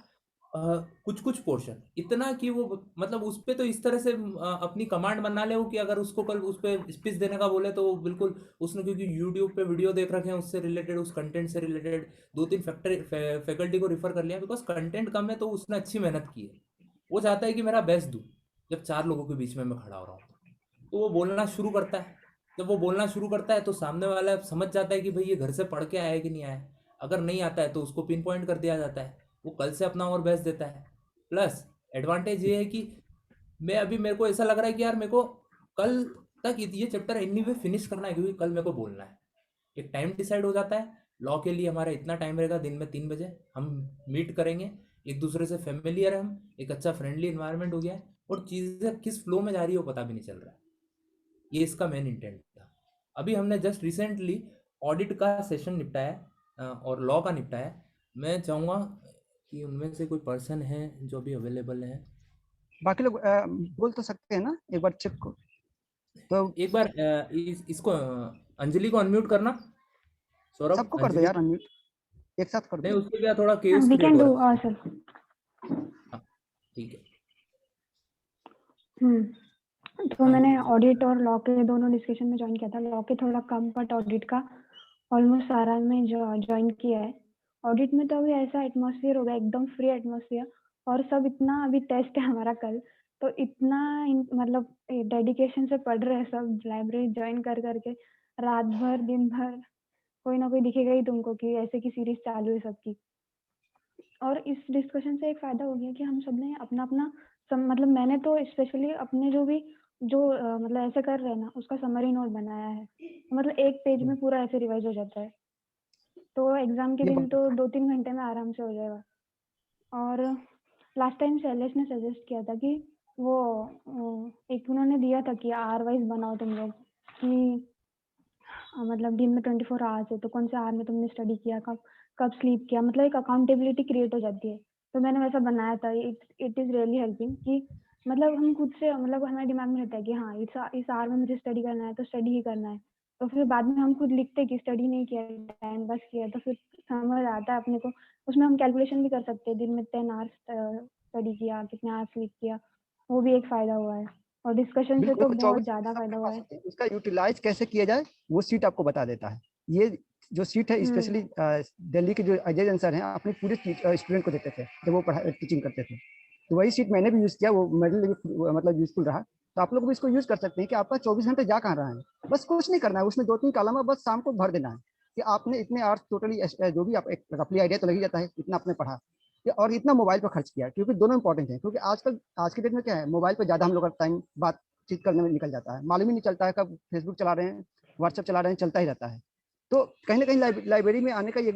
कुछ कुछ पोर्शन, इतना कि वो मतलब उस पे तो इस तरह से अपनी कमांड बना ले वो कि अगर उसको कल उस पे स्पीच देने का बोले तो वो बिल्कुल उसने, क्योंकि यूट्यूब पे वीडियो देख रखे हैं उससे रिलेटेड, उस कंटेंट से रिलेटेड 2-3 फैकल्टी को रिफर कर लिया, बिकॉज कंटेंट कम है तो उसने अच्छी मेहनत की है। वो चाहता है कि मेरा बेस्ट दूँ। जब 4 लोगों के बीच में मैं खड़ा हो रहा हूँ तो वो बोलना शुरू करता है। जब वो बोलना शुरू करता है तो सामने वाला समझ जाता है कि भाई ये घर से पढ़ के आया है कि नहीं आया है। अगर नहीं आता है तो उसको पिन पॉइंट कर दिया जाता है, वो कल से अपना और बेस्ट देता है। प्लस एडवांटेज ये है कि मैं अभी, मेरे को ऐसा लग रहा है कि यार मेरे को कल तक ये चैप्टर एनी वे फिनिश करना है, क्योंकि कल मेरे को बोलना है। एक टाइम डिसाइड हो जाता है, लॉ के लिए हमारा इतना टाइम रहेगा, दिन में 3 बजे हम मीट करेंगे, एक दूसरे से फेमिलियर है, हम एक अच्छा फ्रेंडली इन्वायरमेंट हो गया है, और चीज़ें किस फ्लो में जा रही है वो पता भी नहीं चल रहा है। ये इसका मेन इंटेंट था। अभी हमने जस्ट रिसेंटली ऑडिट का सेशन निपटाया और लॉ का निपटाया। मैं चाहूँगा कि उनमें से कोई पर्सन है जो अभी अवेलेबल है। बाकी लोग बोल तो सकते हैं ना, एक बार चेक को तो। एक बार इसको अंजलि को अनम्यूट करना, सौरभ, सबको कर दो अंजलि यार को। अनम्यूट, एक साथ कर नहीं, दो। उसके क्या थोड़ा केस वी क्रिएट कैन हो डू रहा है। सर। हाँ, ठीक है। तो हाँ मैंने जी। ऑडिट और लॉ के दोनों डिस्कशन में ज्वाइन किया था। लॉ के थोड़ा कम, बट ऑडिट का ऑलमोस्ट सारा में ज्वाइन किया है। ऑडिट में तो अभी ऐसा एटमॉस्फेयर हो गया, एकदम फ्री एटमॉस्फेयर, और सब इतना, अभी टेस्ट है हमारा कल, तो इतना मतलब डेडिकेशन से पढ़ रहे हैं सब, लाइब्रेरी ज्वाइन कर करके रात भर दिन भर। कोई ना कोई दिखेगा ही तुमको कि ऐसे की सीरीज चालू है सबकी। और इस डिस्कशन से एक फायदा हो गया कि हम सब ने अपना अपना मतलब मैंने तो स्पेशली अपने जो भी मतलब ऐसे कर रहे हैं ना, उसका समरी नोट बनाया है। मतलब एक पेज में पूरा ऐसे रिवाइज हो जाता है, तो एग्जाम के ये दिन बहुत तो 2-3 घंटे में आराम से हो जाएगा। और लास्ट टाइम शैलेश ने सजेस्ट किया था कि वो एक उन्होंने दिया था कि आर वाइज बनाओ तुम लोग, कि मतलब दिन में 24 आवर्स है तो कौन से आवर में तुमने स्टडी किया, कब कब स्लीप किया, मतलब एक अकाउंटेबिलिटी क्रिएट हो जाती है। तो मैंने वैसा बनाया था। इट इज़ रियली हेल्पिंग कि मतलब हम खुद से, मतलब हमारे दिमाग में रहता है कि हाँ इस आवर में मुझे स्टडी करना है तो स्टडी ही करना है। तो फिर बाद में हम खुद लिखते हैं कि स्टडी नहीं किया, टाइम पास किया, तो फिर समझ आता है अपने को। उसमें हम कैलकुलेशन भी कर सकते हैं, दिन में 10 आवर्स स्टडी किया, कितने आवर्स स्लीप किया। वो भी एक फ़ायदा हुआ है, और डिस्कशन से बिल्कुल, तो देखो बहुत 24 ज़्यादा सबके फ़ायदा हुआ पास है। होते हैं, उसका यूटिलाइज कैसे किया जाए वो सीट आपको बता देता है। ये जो सीट है स्पेशली दिल्ली के जो अजय जैन सर हैं अपने पूरे स्टूडेंट को देते थे जब वो टीचिंग करते थे। तो वही सीट मैंने भी यूज़ किया, वो मेरे लिए भी मतलब यूजफुल रहा। तो आप लोग भी इसको यूज़ कर सकते हैं कि आपका 24 घंटे जा कहाँ रहा है। बस कुछ नहीं करना है, उसमें 2-3 कॉलम है, बस शाम को भर देना है कि आपने इतने आवर्स टोटली, जो भी आप एक रफली आइडिया तो लग ही जाता है इतना आपने पढ़ा और इतना मोबाइल पर खर्च किया। क्योंकि दोनों इंपॉर्टेंट है, क्योंकि आजकल आज के डेट में क्या है, मोबाइल पर ज़्यादा हम लोग का टाइम बातचीत करने में निकल जाता है, मालूम ही नहीं चलता है कब फेसबुक चला रहे हैं, व्हाट्सएप चला रहे हैं, चलता ही रहता है। तो कहीं ना कहीं लाइब्रेरी में आने का ये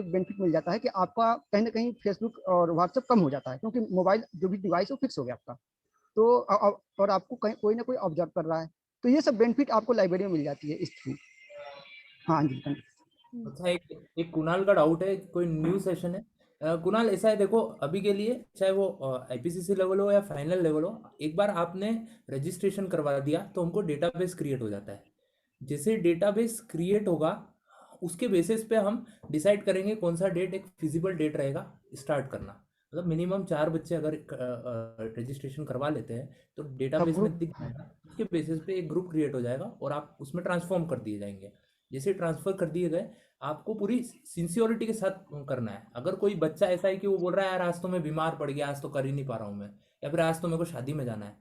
बेनिफिट मिल जाता है कि आपका कहीं ना कहीं फेसबुक और व्हाट्सएप कम हो जाता है, क्योंकि मोबाइल जो भी डिवाइस है वो फिक्स हो गया आपका। तो और आपको कहीं कोई ना कोई ऑब्जर्व कर रहा है, तो ये सब बेनिफिट आपको लाइब्रेरी में मिल जाती है इस थ्रू। हाँ जी। अच्छा, एक एक कुणाल का डाउट है, कोई न्यू सेशन है। कुणाल, ऐसा है देखो, अभी के लिए चाहे वो आईपीसीसी लेवल हो या फाइनल लेवल हो, एक बार आपने रजिस्ट्रेशन करवा दिया तो हमको डेटाबेस क्रिएट हो जाता है। जैसे डेटाबेस क्रिएट होगा उसके बेसिस पे हम डिसाइड करेंगे कौन सा डेट एक फिजिबल डेट रहेगा स्टार्ट करना। मतलब मिनिमम 4 बच्चे अगर रजिस्ट्रेशन करवा लेते हैं तो सब डेटाबेस में ग्रुप दिख जाएगा, उसके बेसिस पे एक ग्रुप क्रिएट हो जाएगा और आप उसमें ट्रांसफॉर्म कर दिए जाएंगे। जैसे ट्रांसफर कर दिए गए, आपको पूरी सिंसियोरिटी के साथ करना है। अगर कोई बच्चा ऐसा है कि वो बोल रहा है यार आज तो मैं बीमार पड़ गया, आज तो कर ही नहीं पा रहा हूँ मैं, या फिर आज तो मेरे को शादी में जाना है,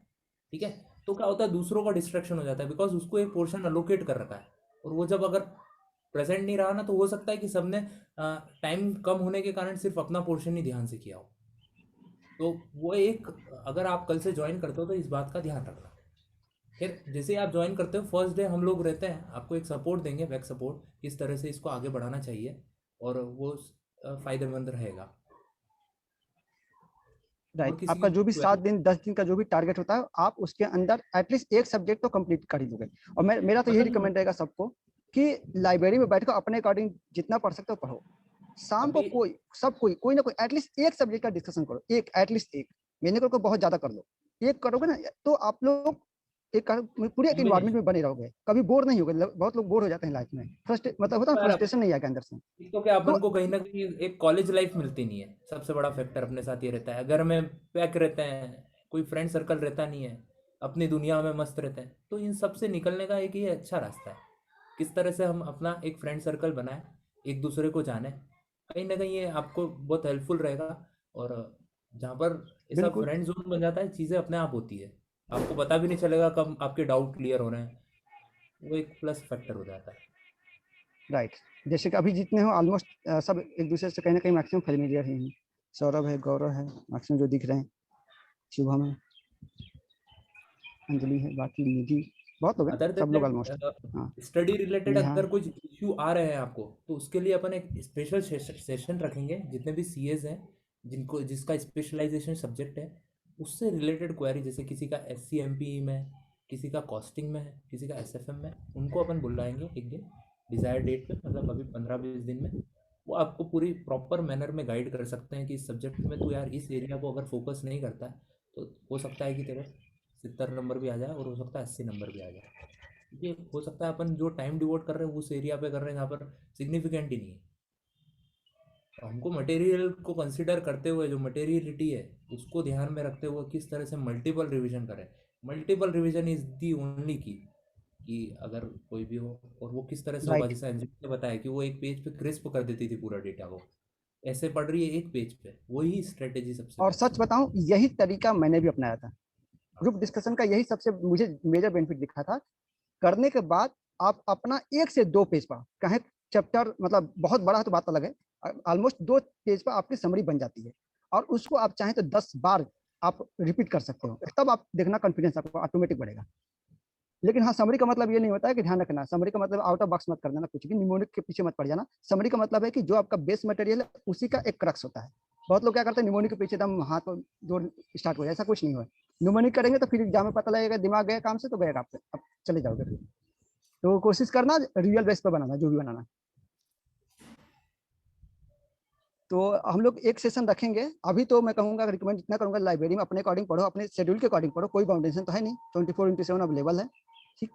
ठीक है, तो क्या होता है दूसरों का डिस्ट्रैक्शन हो जाता है, बिकॉज उसको एक पोर्शन अलोकेट कर रखा है। और वो जब अगर प्रेजेंट नहीं रहा ना तो हो सकता है कि सबने टाइम कम होने के कारण सिर्फ अपना पोर्शन ही ध्यान से किया हो। तो वो एक, अगर आप कल से ज्वाइन करते हो तो इस बात का ध्यान रखना। फिर जैसे ही आप ज्वाइन करते हो फर्स्ट डे हम लोग रहते हैं, आपको एक सपोर्ट देंगे, बैक सपोर्ट, किस तरह से इसको आगे बढ़ाना चाहिए, और वो फायदेमंद रहेगा। और राइट। किसी आपका की जो भी क्वेरी? 7 दिन 10 दिन का जो भी टारगेट होता है, आप उसके अंदर एटलीस्ट एक सब्जेक्ट तो कंप्लीट कर ही दोगे। और मेरा तो यही मतलब रिकमेंड रहेगा सबको कि लाइब्रेरी में बैठकर अपने अकॉर्डिंग जितना पढ़ सकते हो पढ़ो। शाम को अभी कोई ना कोई एटलीस्ट एक सब्जेक्ट का डिस्कशन करो, एक एटलीस्ट एक, मैंने को बहुत ज्यादा कर लो। एक करोगे ना तो आप लोग पूरे एक इन्वायरमेंट में बने रहोगे, कभी बोर नहीं होगे। बहुत लोग बोर हो जाते हैं लाइफ में, मतलब होता है फ्रस्ट्रेशन नहीं आएगा अंदर से। तो क्या तो अपन को कहीं ना कहीं एक कॉलेज लाइफ मिलती नहीं है, सबसे बड़ा फैक्टर अपने साथ ये रहता है। घर में पैक रहते हैं, कोई फ्रेंड सर्कल रहता नहीं है, अपनी दुनिया में मस्त रहते हैं। तो इन सब से निकलने का एक ये अच्छा रास्ता है, किस तरह से हम अपना एक फ्रेंड सर्कल बनाए, एक दूसरे को जाने। कहीं ना कहीं ये आपको बहुत हेल्पफुल रहेगा। और जहाँ पर ऐसा बिल्कुल फ्रेंड जोन बन जाता है, चीज़ें अपने आप होती है, आपको पता भी नहीं चलेगा कब आपके डाउट क्लियर हो रहे हैं। वो एक प्लस फैक्टर हो जाता है। राइट। जैसे कि अभी जितने हो ऑलमोस्ट सब एक दूसरे से कहीं ना कहीं मैक्सिमम फेमिलियर ही हैं। सौरभ है, गौरव है, मैक्सिमम जो दिख रहे हैं, शुभम है, अंजलि है, बाकी निधि, बहुत लोग हैं, अदर सब देन लोग ऑलमोस्ट। दैट, हाँ, स्टडी रिलेटेड नेहा। अगर कुछ इश्यू आ रहे हैं आपको, तो उसके लिए अपन एक स्पेशल सेशन रखेंगे। जितने भी सीएज हैं, जिनको जिसका स्पेशलाइजेशन सब्जेक्ट है, उससे रिलेटेड क्वेरी, जैसे किसी का एससीएमपी में, किसी का कॉस्टिंग में है, किसी का एसएफएम में, उनको अपन बुलाएंगे एक दिन डिजायर डेट पे, मतलब अभी 15-20 दिन में। वो आपको पूरी प्रॉपर मैनर में गाइड कर सकते हैं कि इस सब्जेक्ट में तो यार इस एरिया को अगर फोकस नहीं करता है, तो हो सकता है कि तेरे 70 नंबर भी आ जाए, और हो सकता है 80 नंबर भी आ जाए। ये हो सकता है अपन जो टाइम डिवोट कर रहे हैं उस एरिया पे कर रहे हैं जहाँ पर सिग्निफिकेंट ही नहीं है। तो हमको मटेरियल को कंसिडर करते हुए, जो मटेरियलिटी है उसको ध्यान में रखते हुए, किस तरह से मल्टीपल रिवीजन करें। Multiple revision is the only की, कि अगर कोई भी हो, और वो किस तरह से होगा। राइट। जैसे अंजलि ने बताया कि वो एक पेज पे क्रिस्प कर देती थी पूरा डेटा को, ऐसे पढ़ रही है एक पेज पे, वही स्ट्रेटेजी सबसे और बेस्ट सच है। बताऊं, यही तरीका मैंने भी अपनाया था। ग्रुप डिस्कशन का यही सबसे मुझे मेजर बेनिफिट दिखा था। करने के बाद आप अपना 1 से 2 पेज पर, कहें चैप्टर मतलब बहुत बड़ा है तो बात अलग है, ऑलमोस्ट 2 पेज पर आपकी समरी बन जाती है। और उसको आप चाहें तो 10 बार आप रिपीट कर सकते हो, तब आप देखना कॉन्फिडेंस आपको ऑटोमेटिक बढ़ेगा। लेकिन हाँ, समरी का मतलब ये नहीं होता है कि ध्यान रखना, समरी का मतलब आउट ऑफ बॉक्स मत कर देना, कुछ भी निमोनिक के पीछे मत पड़ जाना। समरी का मतलब है कि जो आपका बेस मटेरियल है उसी का एक क्रक्स होता है। बहुत लोग क्या करते हैं, निमोनिक के पीछे दम हाथ को जोड़ स्टार्ट हो जाए, ऐसा कुछ नहीं हो। निमोनिक करेंगे तो फिर एग्जाम में पता लगेगा दिमाग गया काम से, तो गएगा आप चले जाओगे फिर। तो कोशिश करना रियल बेस पे बनाना जो भी बनाना। तो हम लोग एक सेशन रखेंगे। अभी तो मैं कहूँगा, रिकमेंड इतना करूँगा, लाइब्रेरी में अपने अकॉर्डिंग पढ़ो, अपने शेड्यूल के अकॉर्डिंग पढ़ो, कोई बाउंडेशन तो है नहीं, 24/7 अवेलेबल है। ठीक।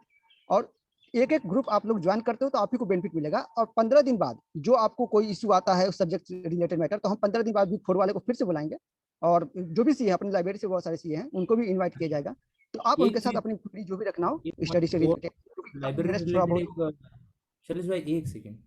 और एक एक ग्रुप आप लोग ज्वाइन करते हो तो आप ही को बेनिफिट मिलेगा। और 15 दिन बाद जो आपको कोई इश्यू आता है उस सब्जेक्ट से रिलेटेड मैटर, तो हम 15 दिन बाद भी 4 वाले को फिर से बुलाएंगे। और जो भी सी है अपनी लाइब्रेरी से, बहुत सारे सी हैं, उनको भी इन्वाइट किया जाएगा। तो आप उनके एक साथ चीज, अपनी जो भी रखना हो एक स्टडी से और रिलेटेड, लाइब्रेरी थोड़ा रिलेटेड बहुत। एक, शैलेश भाई एक सेकेंड,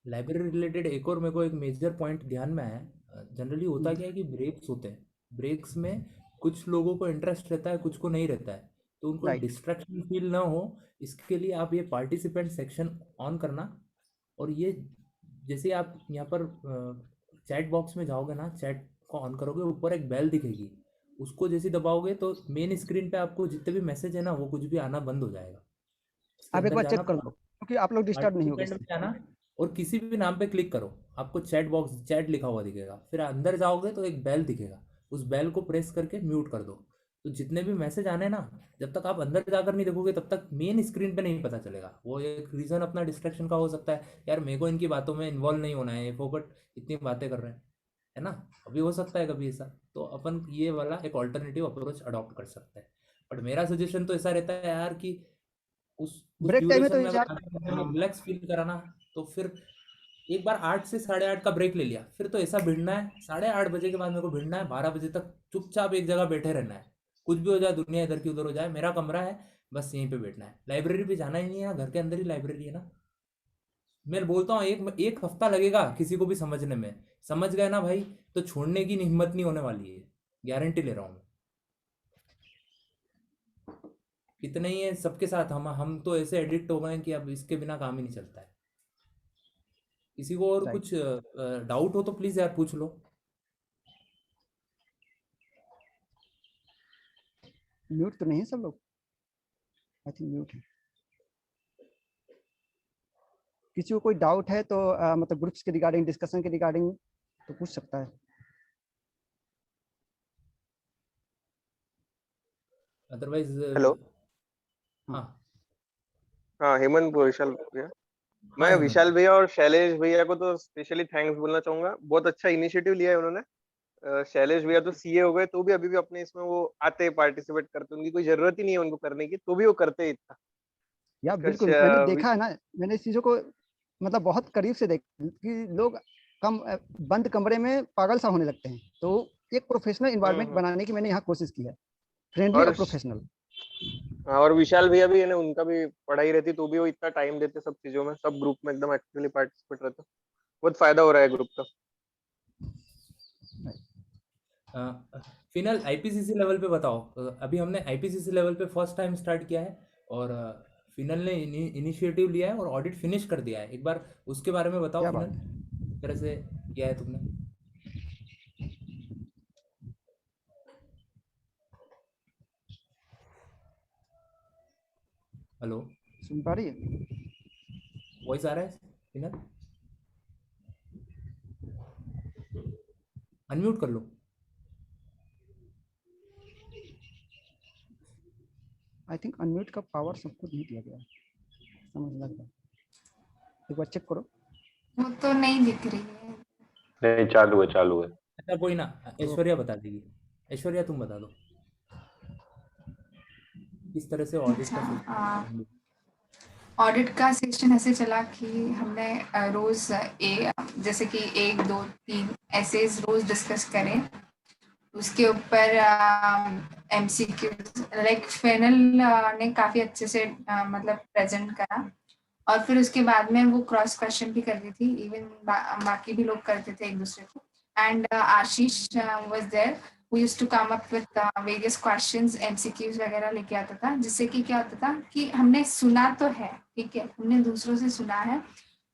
लाइब्रेरी रिलेटेड एक और मेरे को एक मेजर पॉइंट ध्यान में आया। जनरली होता क्या है कि ब्रेक्स होते हैं, ब्रेक्स में कुछ लोगों को इंटरेस्ट रहता है, कुछ को नहीं रहता है, तो उनको राइट। डिस्ट्रैक्शन फील ना हो, इसके लिए आप ये पार्टिसिपेंट सेक्शन ऑन करना। और ये जैसे आप यहाँ पर चैट बॉक्स में जाओगे ना, चैट को ऑन करोगे, ऊपर एक बेल दिखेगी, उसको जैसे दबाओगे तो मेन स्क्रीन पे आपको जितने भी मैसेज है ना, वो कुछ भी आना बंद हो जाएगा। इसके आप एक अंदर बार जाना, चेक कर लो, क्योंकि आप लोग डिस्टर्ब नहीं होगे पार्टिसिपेंट में इससे। जाना, और किसी भी नाम पे क्लिक करो, आपको चैट बॉक्स चैट लिखा हुआ दिखेगा। फिर अंदर जाओगे तो एक बेल दिखेगा, उस बेल को प्रेस करके म्यूट कर दो। तो जितने भी मैसेज आने ना, जब तक आप अंदर जाकर नहीं देखोगे तब तक मेन स्क्रीन पे नहीं पता चलेगा। वो एक रीज़न अपना डिस्ट्रैक्शन का हो सकता है, यार मेरे को इनकी बातों में इन्वॉल्व नहीं होना है, ये फोकट इतनी बातें कर रहे हैं, है ना। अभी हो सकता है कभी ऐसा, तो अपन ये वाला एक ऑल्टरनेटिव अप्रोच अडॉप्ट कर सकते हैं। बट मेरा सजेशन तो ऐसा रहता है यार कि उस ब्रेक टाइम है ड्यूरेशन तो में यार। अगर आधे घंटे में हाँ, रिलैक्स फील कराना, तो फिर एक बार 8 से 8:30 का ब्रेक ले लिया, फिर तो ऐसा भिड़ना है, 8:30 बजे के बाद मेरे को भिड़ना है, 12 बजे तक चुपचाप एक जगह बैठे रहना है। कुछ भी हो जाए, दुनिया इधर की उधर हो जाए, मेरा कमरा है, बस यहीं पे बैठना है। लाइब्रेरी भी जाना ही नहीं है, घर के अंदर ही लाइब्रेरी है ना। मैं बोलता हूँ एक एक हफ्ता लगेगा किसी को भी समझने में, समझ गए ना भाई, तो छोड़ने की हिम्मत नहीं होने वाली है, गारंटी ले रहा हूँ मैं। इतना ही है सबके साथ, हम तो ऐसे एडिक्ट हो गए हैं कि अब इसके बिना काम ही नहीं चलता है। किसी को और राइट। कुछ डाउट हो तो प्लीज यार पूछ लो। म्यूट तो नहीं है सब लोग? आई थिंक म्यूट है। किसी को कोई डाउट है तो मतलब ग्रुप्स के रिगार्डिंग, डिस्कशन के रिगार्डिंग, तो पूछ सकता है। Otherwise hello. हाँ। हाँ। हाँ, हेमंत विशाल भैया। हाँ मैं हेमंत विशाल भाई। भैया और शैलेश भैया को तो स्पेशली थैंक्स बोलना चाहूंगा। बहुत अच्छा इनिशिएटिव लिया है उन्होंने। शैलेश भैया तो सीए हो गए, तो भी अभी भी अपने इसमें वो आते हैं, पार्टिसिपेट करते हैं, उनकी कोई जरूरत ही नहीं है उनको करने की, तो भी वो करते हैं इतना। या इसका बिल्कुल मैंने देखा है ना, मैंने इस चीजों को मतलब बहुत करीब से देखा कि लोग बंद कमरे में पागल सा होने लगते हैं। तो एक प्रोफेशनल इन्वायरमेंट हम्म। बनाने की मैंने यहाँ कोशिश की है, फ्रेंडली और और प्रोफेशनल। हाँ, और विशाल भैया भी है ना, उनका भी पढ़ाई रहती, तो भी वो इतना टाइम देते सब चीजों में, सब ग्रुप में एकदम एक्टिवली पार्टिसिपेट रहते। बहुत फायदा हो रहा है ग्रुप का। फिनल आईपीसीसी लेवल पे बताओ। अभी हमने आईपीसीसी लेवल पे फर्स्ट टाइम स्टार्ट किया है और फिनल ने इनिशिएटिव लिया है और ऑडिट फिनिश कर दिया है। एक बार उसके बारे में बताओ क्या फिनल, बात है। किस तरह से किया है तुमने। हेलो, सुन पा रही है? वॉइस आ रहा है फिनल? अनम्यूट कर लो। आई थिंक अनम्यूट का पावर सबको नहीं दिया गया है, समझ लग रहा है। एक बार चेक करो। वो तो नहीं दिख रही है। नहीं, चालू है, चालू है। अच्छा कोई ना, तो ऐश्वर्या बता देगी। ऐश्वर्या तुम बता दो किस तरह से ऑडिट का अच्छा, सेशन। ऑडिट का सेशन ऐसे चला कि हमने रोज जैसे कि 1, 2, 3 ऐसे रोज डिस्कस करें। उसके ऊपर एमसीक्यू लाइक फेनल ने काफी अच्छे से मतलब प्रेजेंट करा और फिर उसके बाद में वो क्रॉस क्वेश्चन भी कर रही थी, इवन बाकी भी लोग करते थे एक दूसरे को। And Ashish was there, we used to come up with various questions, MCQs वगैरह लेके आता था, जिससे कि क्या होता था कि हमने सुना तो है, ठीक है, हमने दूसरों से सुना है,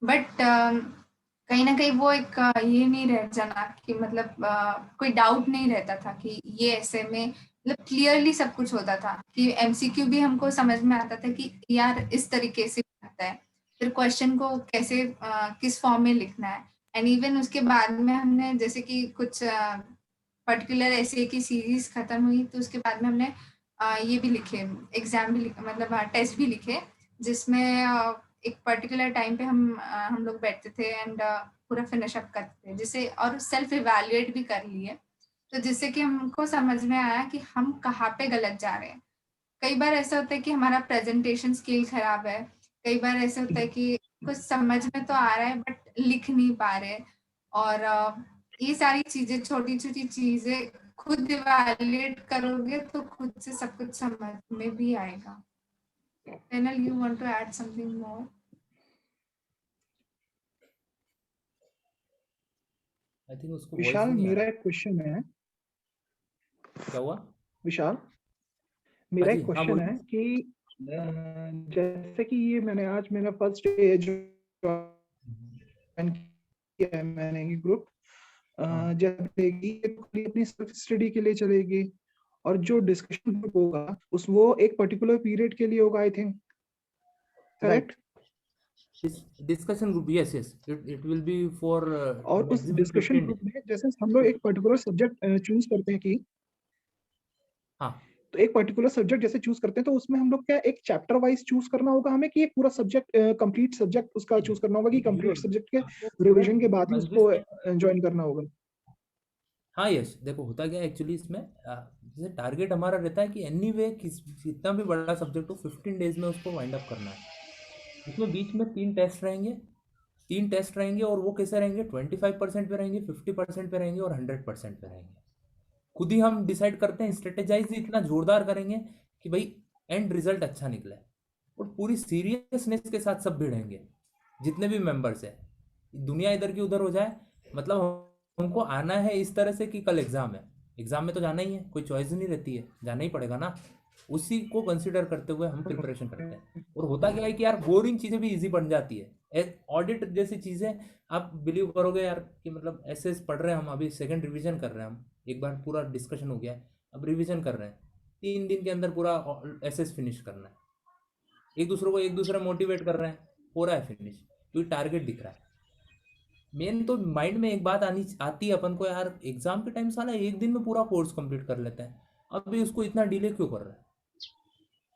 बट कहीं ना कहीं वो एक ये नहीं रह जाना कि मतलब कोई डाउट नहीं रहता था कि ये ऐसे में मतलब क्लियरली सब कुछ होता था कि एमसीक्यू भी हमको समझ में आता था कि यार इस तरीके से आता है, फिर क्वेश्चन को कैसे किस फॉर्म में लिखना है। एंड इवन उसके बाद में हमने जैसे कि कुछ पर्टिकुलर ऐसे की सीरीज खत्म हुई तो उसके बाद में हमने ये भी लिखे, एग्जाम भी लिखे, मतलब टेस्ट भी लिखे, जिसमें एक पर्टिकुलर टाइम पे हम लोग बैठते थे एंड पूरा फिनिश अप करते थे, जिससे और सेल्फ इवैल्यूएट भी कर लिए, तो जिससे कि हमको समझ में आया कि हम कहाँ पे गलत जा रहे हैं। कई बार ऐसा होता है कि हमारा प्रेजेंटेशन स्किल खराब है, कई बार ऐसा होता है कि कुछ समझ में तो आ रहा है बट लिख नहीं पा रहे, और ये सारी चीजें, छोटी छोटी चीजें खुद इवैल्यूएट करोगे तो खुद से सब कुछ समझ में भी आएगा। Fenal, you want to add something more? I think उसको वॉइस विशाल, ही नहीं आ मेरा रहा। एक क्वेश्चन है। क्या हुआ विशाल, हाँ मेरा जी, एक हाँ क्वेश्चन बोलो। है कि जैसे कि ये आज मेरा फर्स्ट डे ज्वाइन किया है मैंने ये ग्रुप, हाँ। जब देगी तो अपनी सेल्फ स्टडी के लिए चलेगी और जो डिस्कशन ग्रुप होगा उस वो एक पर्टिकुलर पीरियड के लिए होगा, I think, correct? Discussion group, yes yes, it will be for और उस मैक्सिमम डिस्कशन 15 ग्रुप डेज। में जैसे हम लोग एक पर्टिकुलर सब्जेक्ट चूज करते हैं कि हाँ, तो एक पर्टिकुलर सब्जेक्ट जैसे चूज करते हैं तो उसमें हम लोग क्या एक चैप्टर वाइज चूज करना होगा हमें कि एक पूरा सब्जेक्ट कंप्लीट सब्जेक्ट उसका चूज करना होगा कि कंप्लीट सब्जेक्ट के रिवीजन के बाद ही उसको ज्वाइन करना होगा? हाँ यस, देखो होता क्या है एक्चुअली इसमें, जैसे टारगेट हमारा रहता है कि एनी वे कितना भी बड़ा सब्जेक्ट हो 15 डेज में उसको वाइंड अप करना है। इसमें बीच में 3 टेस्ट रहेंगे और वो कैसे रहेंगे, 25% पे रहेंगे, 50% पे रहेंगे और 100% पे रहेंगे। खुद ही हम डिसाइड करते हैं, स्ट्रेटेजाइज इतना जोरदार करेंगे कि भाई एंड रिजल्ट अच्छा निकले, और पूरी सीरियसनेस के साथ सब भिड़ेंगे जितने भी मेंबर्स हैं। दुनिया इधर की उधर हो जाए, मतलब हमको आना है इस तरह से कि कल एग्जाम है, एग्जाम में तो जाना ही है, कोई चॉइस नहीं रहती है, जाना ही पड़ेगा ना। उसी को कंसिडर करते हुए हम प्रिपरेशन करते हैं। और होता क्या है कि यार बोरिंग चीज़ें भी इजी बन जाती है। ऑडिट जैसी चीज़ें आप बिलीव करोगे यार कि मतलब ऐसे पढ़ रहे हैं हम, अभी सेकंड रिवीजन कर रहे हैं हम, एक बार पूरा डिस्कशन हो गया है, अब रिवीजन कर रहे हैं, 3 दिन के अंदर पूरा एसेस फिनिश करना है, एक दूसरे मोटिवेट कर रहे हैं, हो रहा है फिनिश क्योंकि टारगेट दिख रहा है। मेन तो माइंड में एक बात आती है अपन को, यार एग्जाम के टाइम साला एक दिन में पूरा कोर्स कंप्लीट कर लेते हैं, अभी उसको इतना डिले क्यों कर रहा है।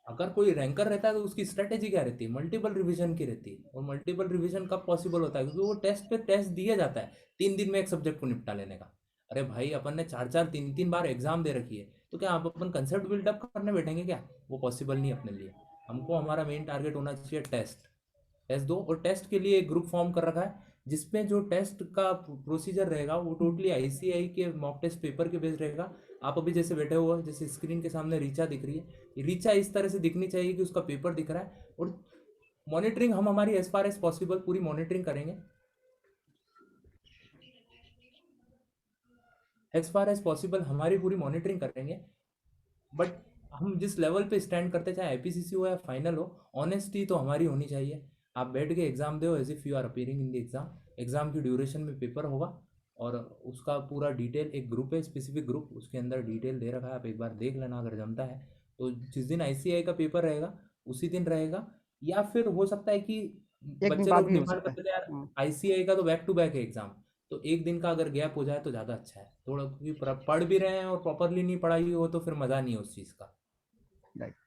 अगर कोई रैंकर रहता है तो उसकी स्ट्रेटेजी क्या रहती है, मल्टीपल रिवीजन की रहती है। और मल्टीपल रिवीजन कब पॉसिबल होता है, क्योंकि वो टेस्ट पे टेस्ट दिया जाता है 3 दिन में एक सब्जेक्ट को निपटा लेने का। अरे भाई अपन ने 4-4 3-3 बार एग्जाम दे रखी है, तो क्या आप अपन कंसेप्ट बिल्डअप करने बैठेंगे क्या? वो पॉसिबल नहीं अपने लिए। हमको हमारा मेन टारगेट होना चाहिए टेस्ट। टेस्ट दो, और टेस्ट के लिए एक ग्रुप फॉर्म कर रखा है जिसमें जो टेस्ट का प्रोसीजर रहेगा वो टोटली आईसीआई के मॉक टेस्ट पेपर के बेस्ड रहेगा। आप अभी जैसे बैठे हुए हो, जैसे स्क्रीन के सामने रीचा दिख रही है, रीचा इस तरह से दिखनी चाहिए कि उसका पेपर दिख रहा है, और मॉनिटरिंग हम हमारी एज फार एज पॉसिबल पूरी मॉनिटरिंग करेंगे, एज फार एज पॉसिबल हमारी पूरी मॉनिटरिंग करेंगे। बट हम जिस लेवल पे स्टैंड करते, चाहे आईपीसीसी हो या फाइनल हो, ऑनेस्टी तो हमारी होनी चाहिए। आप बैठ के एग्जाम दो as if you are appearing in the exam. Exam की ड्यूरेशन में पेपर होगा और उसका पूरा डिटेल, एक ग्रुप है स्पेसिफिक ग्रुप, उसके अंदर डिटेल दे रखा है, आप एक बार देख लेना अगर जमता है तो। जिस दिन आईसीआई का पेपर रहेगा उसी दिन रहेगा, या फिर हो सकता है कि एक दिन बच्चे बाद लोग भी हो डिमांड सकता करते है। थे यार आईसीआई का तो बैक टू बैक है एग्जाम, तो एक दिन का अगर गैप हो जाए तो ज़्यादा अच्छा है थोड़ा, क्योंकि पढ़ भी रहे हैं और प्रॉपरली नहीं पढ़ाई हो तो फिर मज़ा नहीं है उस चीज़ का। करेक्ट।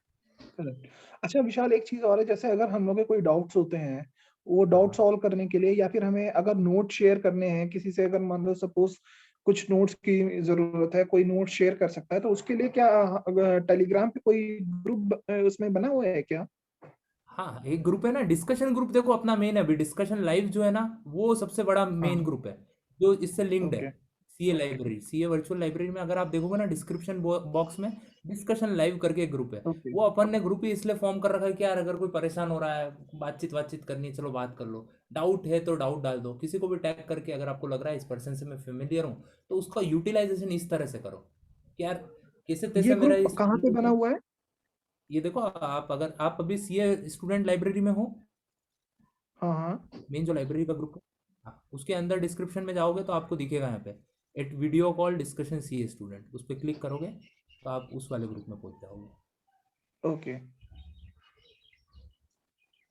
अच्छा विशाल, एक चीज और है, जैसे अगर हम लोग के कोई डाउट्स होते हैं, वो डाउट सॉल्व करने के लिए, या फिर हमें अगर नोट शेयर करने हैं किसी से, अगर मान लो सपोज कुछ नोट्स की जरूरत है, कोई नोट शेयर कर सकता है, तो उसके लिए क्या टेलीग्राम पे कोई ग्रुप उसमें बना हुआ है क्या? हाँ, एक ग्रुप है ना, डिस्कशन ग्रुप। देखो अपना मेन है अभी डिस्कशन लाइव जो है ना, वो सबसे बड़ा मेन हाँ। ग्रुप है जो इससे लिंक्ड है। Okay. CA library, CA virtual library में अगर आप देखोगे ना, डिस्क्रिप्शन बॉक्स में डिस्कशन लाइव करके एक ग्रुप है। ओके। वो अपन ने ग्रुप ही इसलिए फॉर्म कर रखा है कि यार अगर कोई परेशान हो रहा है, बातचीत करनी है, चलो बात कर लो, डाउट है तो डाउट डाल दो, किसी को भी टैग करके अगर आपको लग रहा है इस पर्सन से मैं फेमिलियर हूँ, तो उसका यूटिलाइजेशन इस तरह से करो कि यार कैसे ये तैसे मेरा ग्रुप इस कहाँ पे बना हुआ है? ये देखो आप, अगर आप अभी सीए स्टूडेंट लाइब्रेरी में हो, हाँ हाँ। मेन जो लाइब्रेरी का ग्रुप है, हाँ, उसके अंदर डिस्क्रिप्शन में जाओगे तो आपको दिखेगा यहाँ पे at video call discussion CA student, उस पर क्लिक करोगे तो आप उस वाले ग्रुप में पहुंच जाओगे। ओके।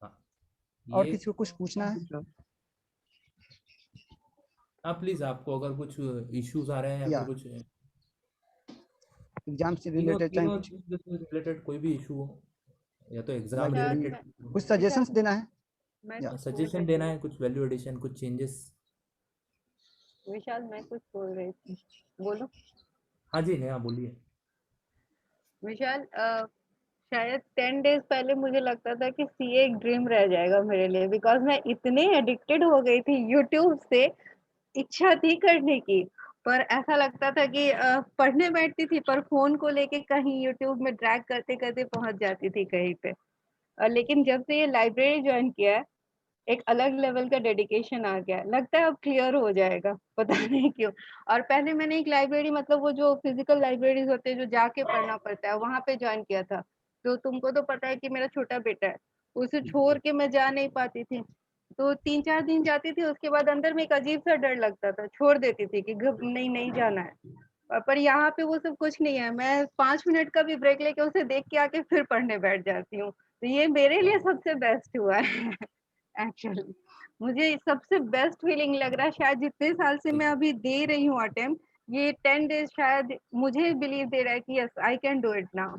हाँ और ये, किसी को कुछ पूछना है हाँ प्लीज, आपको अगर कुछ इश्यूज आ रहे हैं या या फिर कुछ एग्जाम से तीनों रिलेटेड, चाहे तीनों कुछ चीज से रिलेटेड कोई भी इशू हो, या तो एग्जाम लाइब्रेरी, रिलेटेड, कुछ सजेशंस देना है मैं या कुछ बोल सजेशन रही देना थी है, कुछ वैल्यू एडिशन, कुछ चेंजेस। विशाल, मैं कुछ बोल रही थी, बोलो। हाँ जी, हाँ बोलिए। विशाल, शायद 10 डेज पहले मुझे लगता था कि सीए एक ड्रीम रह जाएगा मेरे लिए, बिकॉज मैं इतने एडिक्टेड हो गई थी यूट्यूब से। इच्छा थी करने की, पर ऐसा लगता था कि पढ़ने बैठती थी पर फोन को लेके कहीं यूट्यूब में ड्रैग करते करते पहुंच जाती थी कहीं पे। लेकिन जब से ये लाइब्रेरी ज्वाइन किया है, एक अलग लेवल का डेडिकेशन आ गया, लगता है अब क्लियर हो जाएगा, पता नहीं क्यों। और पहले मैंने एक लाइब्रेरी, मतलब वो जो फिजिकल लाइब्रेरीज होते हैं जो जाके पढ़ना पड़ता है, वहां पे ज्वाइन किया था। तो तुमको तो पता है कि मेरा छोटा बेटा है, उसे छोड़ के मैं जा नहीं पाती थी। तो 3-4 दिन जाती थी, उसके बाद अंदर में एक अजीब सा डर लगता था, छोड़ देती थी कि नहीं नहीं जाना है। पर यहाँ पे वो सब कुछ नहीं है, मैं 5 मिनट का भी ब्रेक लेके उसे देख के आके फिर पढ़ने बैठ जाती हूँ। तो ये मेरे लिए सबसे बेस्ट हुआ है एक्चुअली। मुझे सबसे बेस्ट फीलिंग लग रहा है, शायद जितने साल से मैं अभी दे रही हूँ अटेम्प्ट, ये 10 डेज शायद मुझे बिलीव दे रहा है कि yes I can do it now.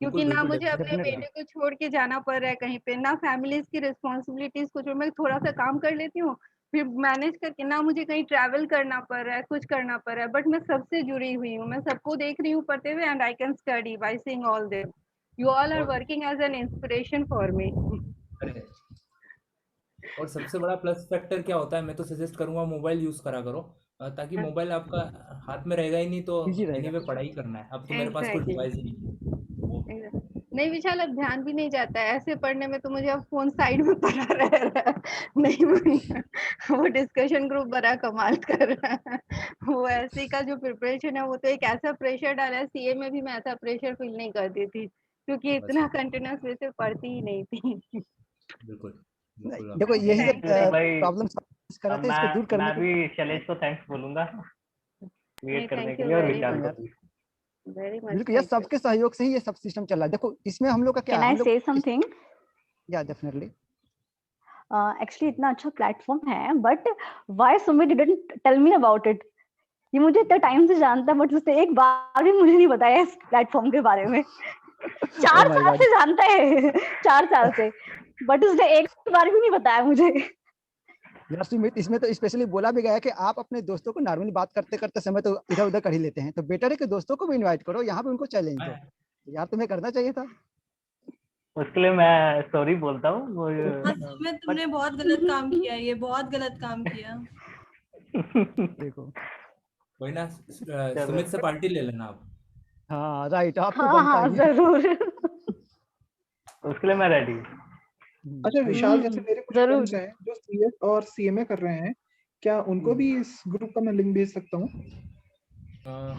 क्योंकि बिल्कुल ना बिल्कुल, मुझे अपने डेफिनेटली। बेटे को छोड़ के जाना पड़ रहा है कहीं पे, ना फैमिलीज की रिस्पॉन्सिबिलिटीज को छोड़, मैं थोड़ा सा काम कर लेती हूँ फिर मैनेज करके, ना मुझे कहीं ट्रैवल करना पड़ रहा है, कुछ करना पड़ रहा है, बट मैं सबसे जुड़ी हुई हूँ, मैं सबको देख रही हूँ पढ़ते हुए, and I can study by seeing all them. You all are और working as an inspiration for me. अरे, और सबसे बड़ा प्लस फैक्टर क्या होता है, मैं तो सजेस्ट करूंगा मोबाइल यूज करा करो, ताकि मोबाइल आपका हाथ में रहेगा ही नहीं तो बिजी रहेगा। एनीवे पढ़ाई करना है, अब तो मेरे पास कोई एग्जैक्टली। डिवाइस ही नहीं है वो। नहीं विशाल, अब ध्यान भी नहीं जाता है ऐसे पढ़ने में, तो मुझे अब फोन साइड में पड़ा रह रहा है। नहीं वो डिस्कशन ग्रुप बड़ा कमाल कर रहा है। वो ऐसे का जो प्रिपरेशन है, वो तो एक ऐसा प्रेशर डाला है, सीए में भी मैं ऐसा प्रेशर फील नहीं करती थी, क्योंकि बस इतना कंटिन्यूस वे से पढ़ती ही नहीं थी। बिल्कुल नहीं, बिल्कुल, देखो आपने यही थैंक जब यू। तो भाई प्रॉब्लम कर रहे थे, इसको दूर करने मैं के भी लिए शैलेश को थैंक्स बोलूंगा नहीं, क्रिएट करने थैंक के यू लिए, और वेरी विशाल मच, को यार, भी। वेरी मच बिल्कुल, ये थैंक यू। सबके सहयोग से ही ये सब सिस्टम चल रहा है। देखो इसमें हम लोग का क्या कैन है, आई हम लोग से समथिंग? या डेफिनेटली एक्चुअली इतना अच्छा प्लेटफॉर्म है, but why Sumit didn't tell me about it? ये मुझे इतना टाइम से जानता है, बट उसने एक बार भी मुझे नहीं बताया इस प्लेटफॉर्म के बारे में। 4 माय साल गॉड। से जानता है 4 साल से, बट उसने एक बार भी नहीं बताया मुझे। यार सुमित, इसमें तो स्पेशली बोला भी गया है कि आप अपने दोस्तों को नॉर्मली बात करते करते समय तो इधर उधर कर ही लेते हैं, तो बेटर है कि दोस्तों को भी इनवाइट करो, यहाँ पे उनको चैलेंज दो। यार तुम्हें करना चाहिए था। उसके लिए मैं सॉरी बोलता हूँ हाँ, सुमित तुमने बहुत गलत काम किया, ये बहुत गलत काम किया। देखो कोई ना, सुमित से पार्टी ले लेना आप। हाँ राइट, आपको हाँ बनता हाँ ही है। जरूर। उसके लिए मैं रेडी हूँ। अच्छा विशाल, जैसे मेरे कुछ जरूर। फ्रेंड्स हैं जो सीएस और सीएमए कर रहे हैं, क्या उनको भी इस ग्रुप का मैं लिंक भेज सकता हूँ?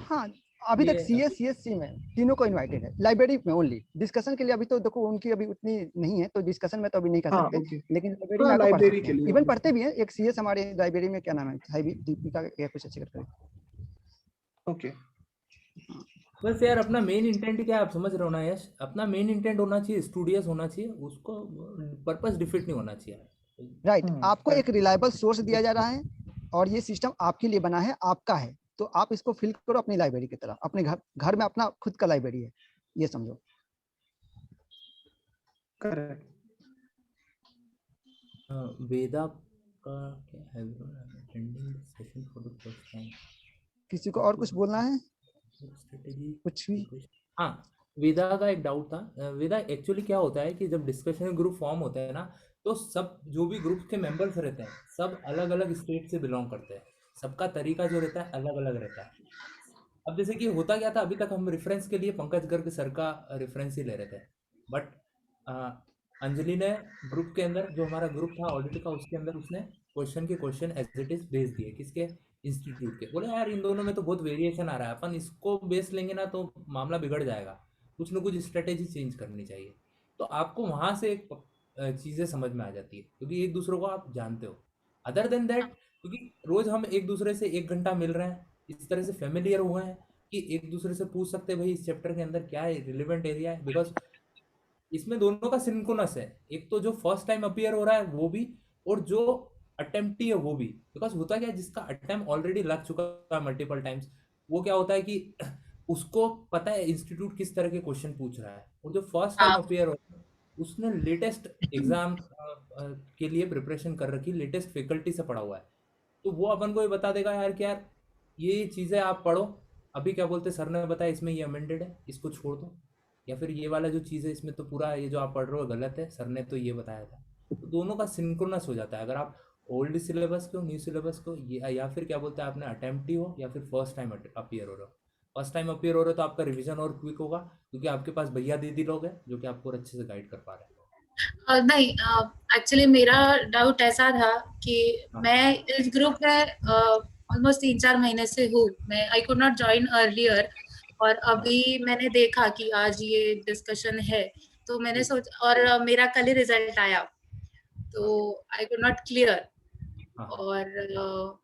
हाँ अभी तक ये सीएससी में तीनों को इनवाइटेड है, लाइब्रेरी में ओनली। डिस्कशन के लिए अभी तो देखो उनकी अभी उतनी नहीं है, तो डिस्कशन में तो अभी नहीं कर हाँ सकते, ओके, लेकिन लाइब्रेरी में हाँ आकर पढ़ लाइब्रेरी सकते के हैं। लिए इवन ओके। पढ़ते भी हैं, एक सीएस हमारे लाइब्रेरी में, क्या नाम है, है भी दीपिका या कुछ अच्छे करके। ओके बस यार, अपना मेन इंटेंट क्या है आप समझ रहे हो ना यश? अपना मेन इंटेंट होना चाहिए, स्टूडियस होना चाहिए, उसको पर्पस डिफिट नहीं होना चाहिए। राइट, आपको एक correct। रिलायबल सोर्स दिया जा रहा है और ये सिस्टम आपके लिए बना है, आपका है, तो आप इसको फिल करो अपनी लाइब्रेरी की तरह। अपने घर में अपना खुद का लाइब्रेरी है, ये समझो। करेक्ट। वेदा का क्या है? Attending session for the first time. किसी को और कुछ बोलना है? स्ट्रेटेजी कुछ भी? हाँ, वेदा का एक डाउट था। वेदा, एक्चुअली क्या होता है कि जब डिस्कशन ग्रुप फॉर्म होता है ना, तो सब जो भी ग्रुप के मेंबर्स रहते हैं सब अलग अलग स्टेट से बिलोंग करते हैं, सबका तरीका जो रहता है अलग अलग रहता है। अब जैसे कि होता क्या था, अभी तक हम रेफरेंस के लिए पंकज गर्ग सर का रेफरेंस ही ले रहे थे, बट अंजलि ने ग्रुप के अंदर, जो हमारा ग्रुप था ऑडिट का, उसके अंदर उसने क्वेश्चन के क्वेश्चन एज इट इज भेज दिए। किसके? इंस्टीट्यूट के। बोले यार इन दोनों में तो बहुत वेरिएशन आ रहा है, अपन इसको बेस लेंगे ना तो मामला बिगड़ जाएगा, कुछ ना कुछ स्ट्रेटेजी चेंज करनी चाहिए। तो आपको वहां से एक चीज़ें समझ में आ जाती है, क्योंकि एक दूसरे को आप जानते हो। अदर देन दैट, क्योंकि रोज हम एक दूसरे से 1 घंटा मिल रहे हैं, इस तरह से फेमिलियर हुए हैं कि एक दूसरे से पूछ सकते हैं भाई इस चैप्टर के अंदर क्या है रिलेवेंट एरिया है, बिकॉज इसमें दोनों का सिंक्रोनस है। एक तो जो फर्स्ट टाइम अपीयर हो रहा है वो भी, और जो अटेम्प्टी है वो भी। बिकॉज होता क्या है, जिसका अटेम्प्ट ऑलरेडी लग चुका है मल्टीपल टाइम्स, वो क्या होता है कि उसको पता है इंस्टीट्यूट किस तरह के क्वेश्चन पूछ रहा है, और जो फर्स्ट टाइम अपीयर हो रहा है उसने लेटेस्ट एग्जाम के लिए प्रिपरेशन कर रखी, लेटेस्ट फैकल्टी से पढ़ा हुआ है, तो वो अपन को ये बता देगा यार कि यार ये चीज़ें आप पढ़ो, अभी क्या बोलते सर ने बताया इसमें ये अमेंडेड है, इसको छोड़ दो, या फिर ये वाला जो चीज़ है इसमें तो पूरा ये जो आप पढ़ रहे हो गलत है, सर ने तो ये बताया था। तो दोनों का सिंक्रोनस हो जाता है। अगर आप ओल्ड सिलेबस को, न्यू सिलेबस को, या फिर क्या बोलते हैं आपने अटेम्प्ट ही हो, या फिर फर्स्ट टाइम अपीयर हो रहे हो। फर्स्ट टाइम अपीयर हो रहे हो तो आपका रिवीजन और क्विक होगा, क्योंकि आपके पास भैया दीदी लोग हैं जो कि आपको अच्छे से गाइड कर पा रहे हैं। नहीं, एक्चुअली मेरा डाउट ऐसा था कि मैं इस ग्रुप में ऑलमोस्ट 3-4 महीने से हूँ। मैं I could not join earlier, और अभी मैंने देखा कि आज ये डिस्कशन है, तो मैंने और मेरा कल ही रिजल्ट आया, तो आई कुड नॉट क्लियर। और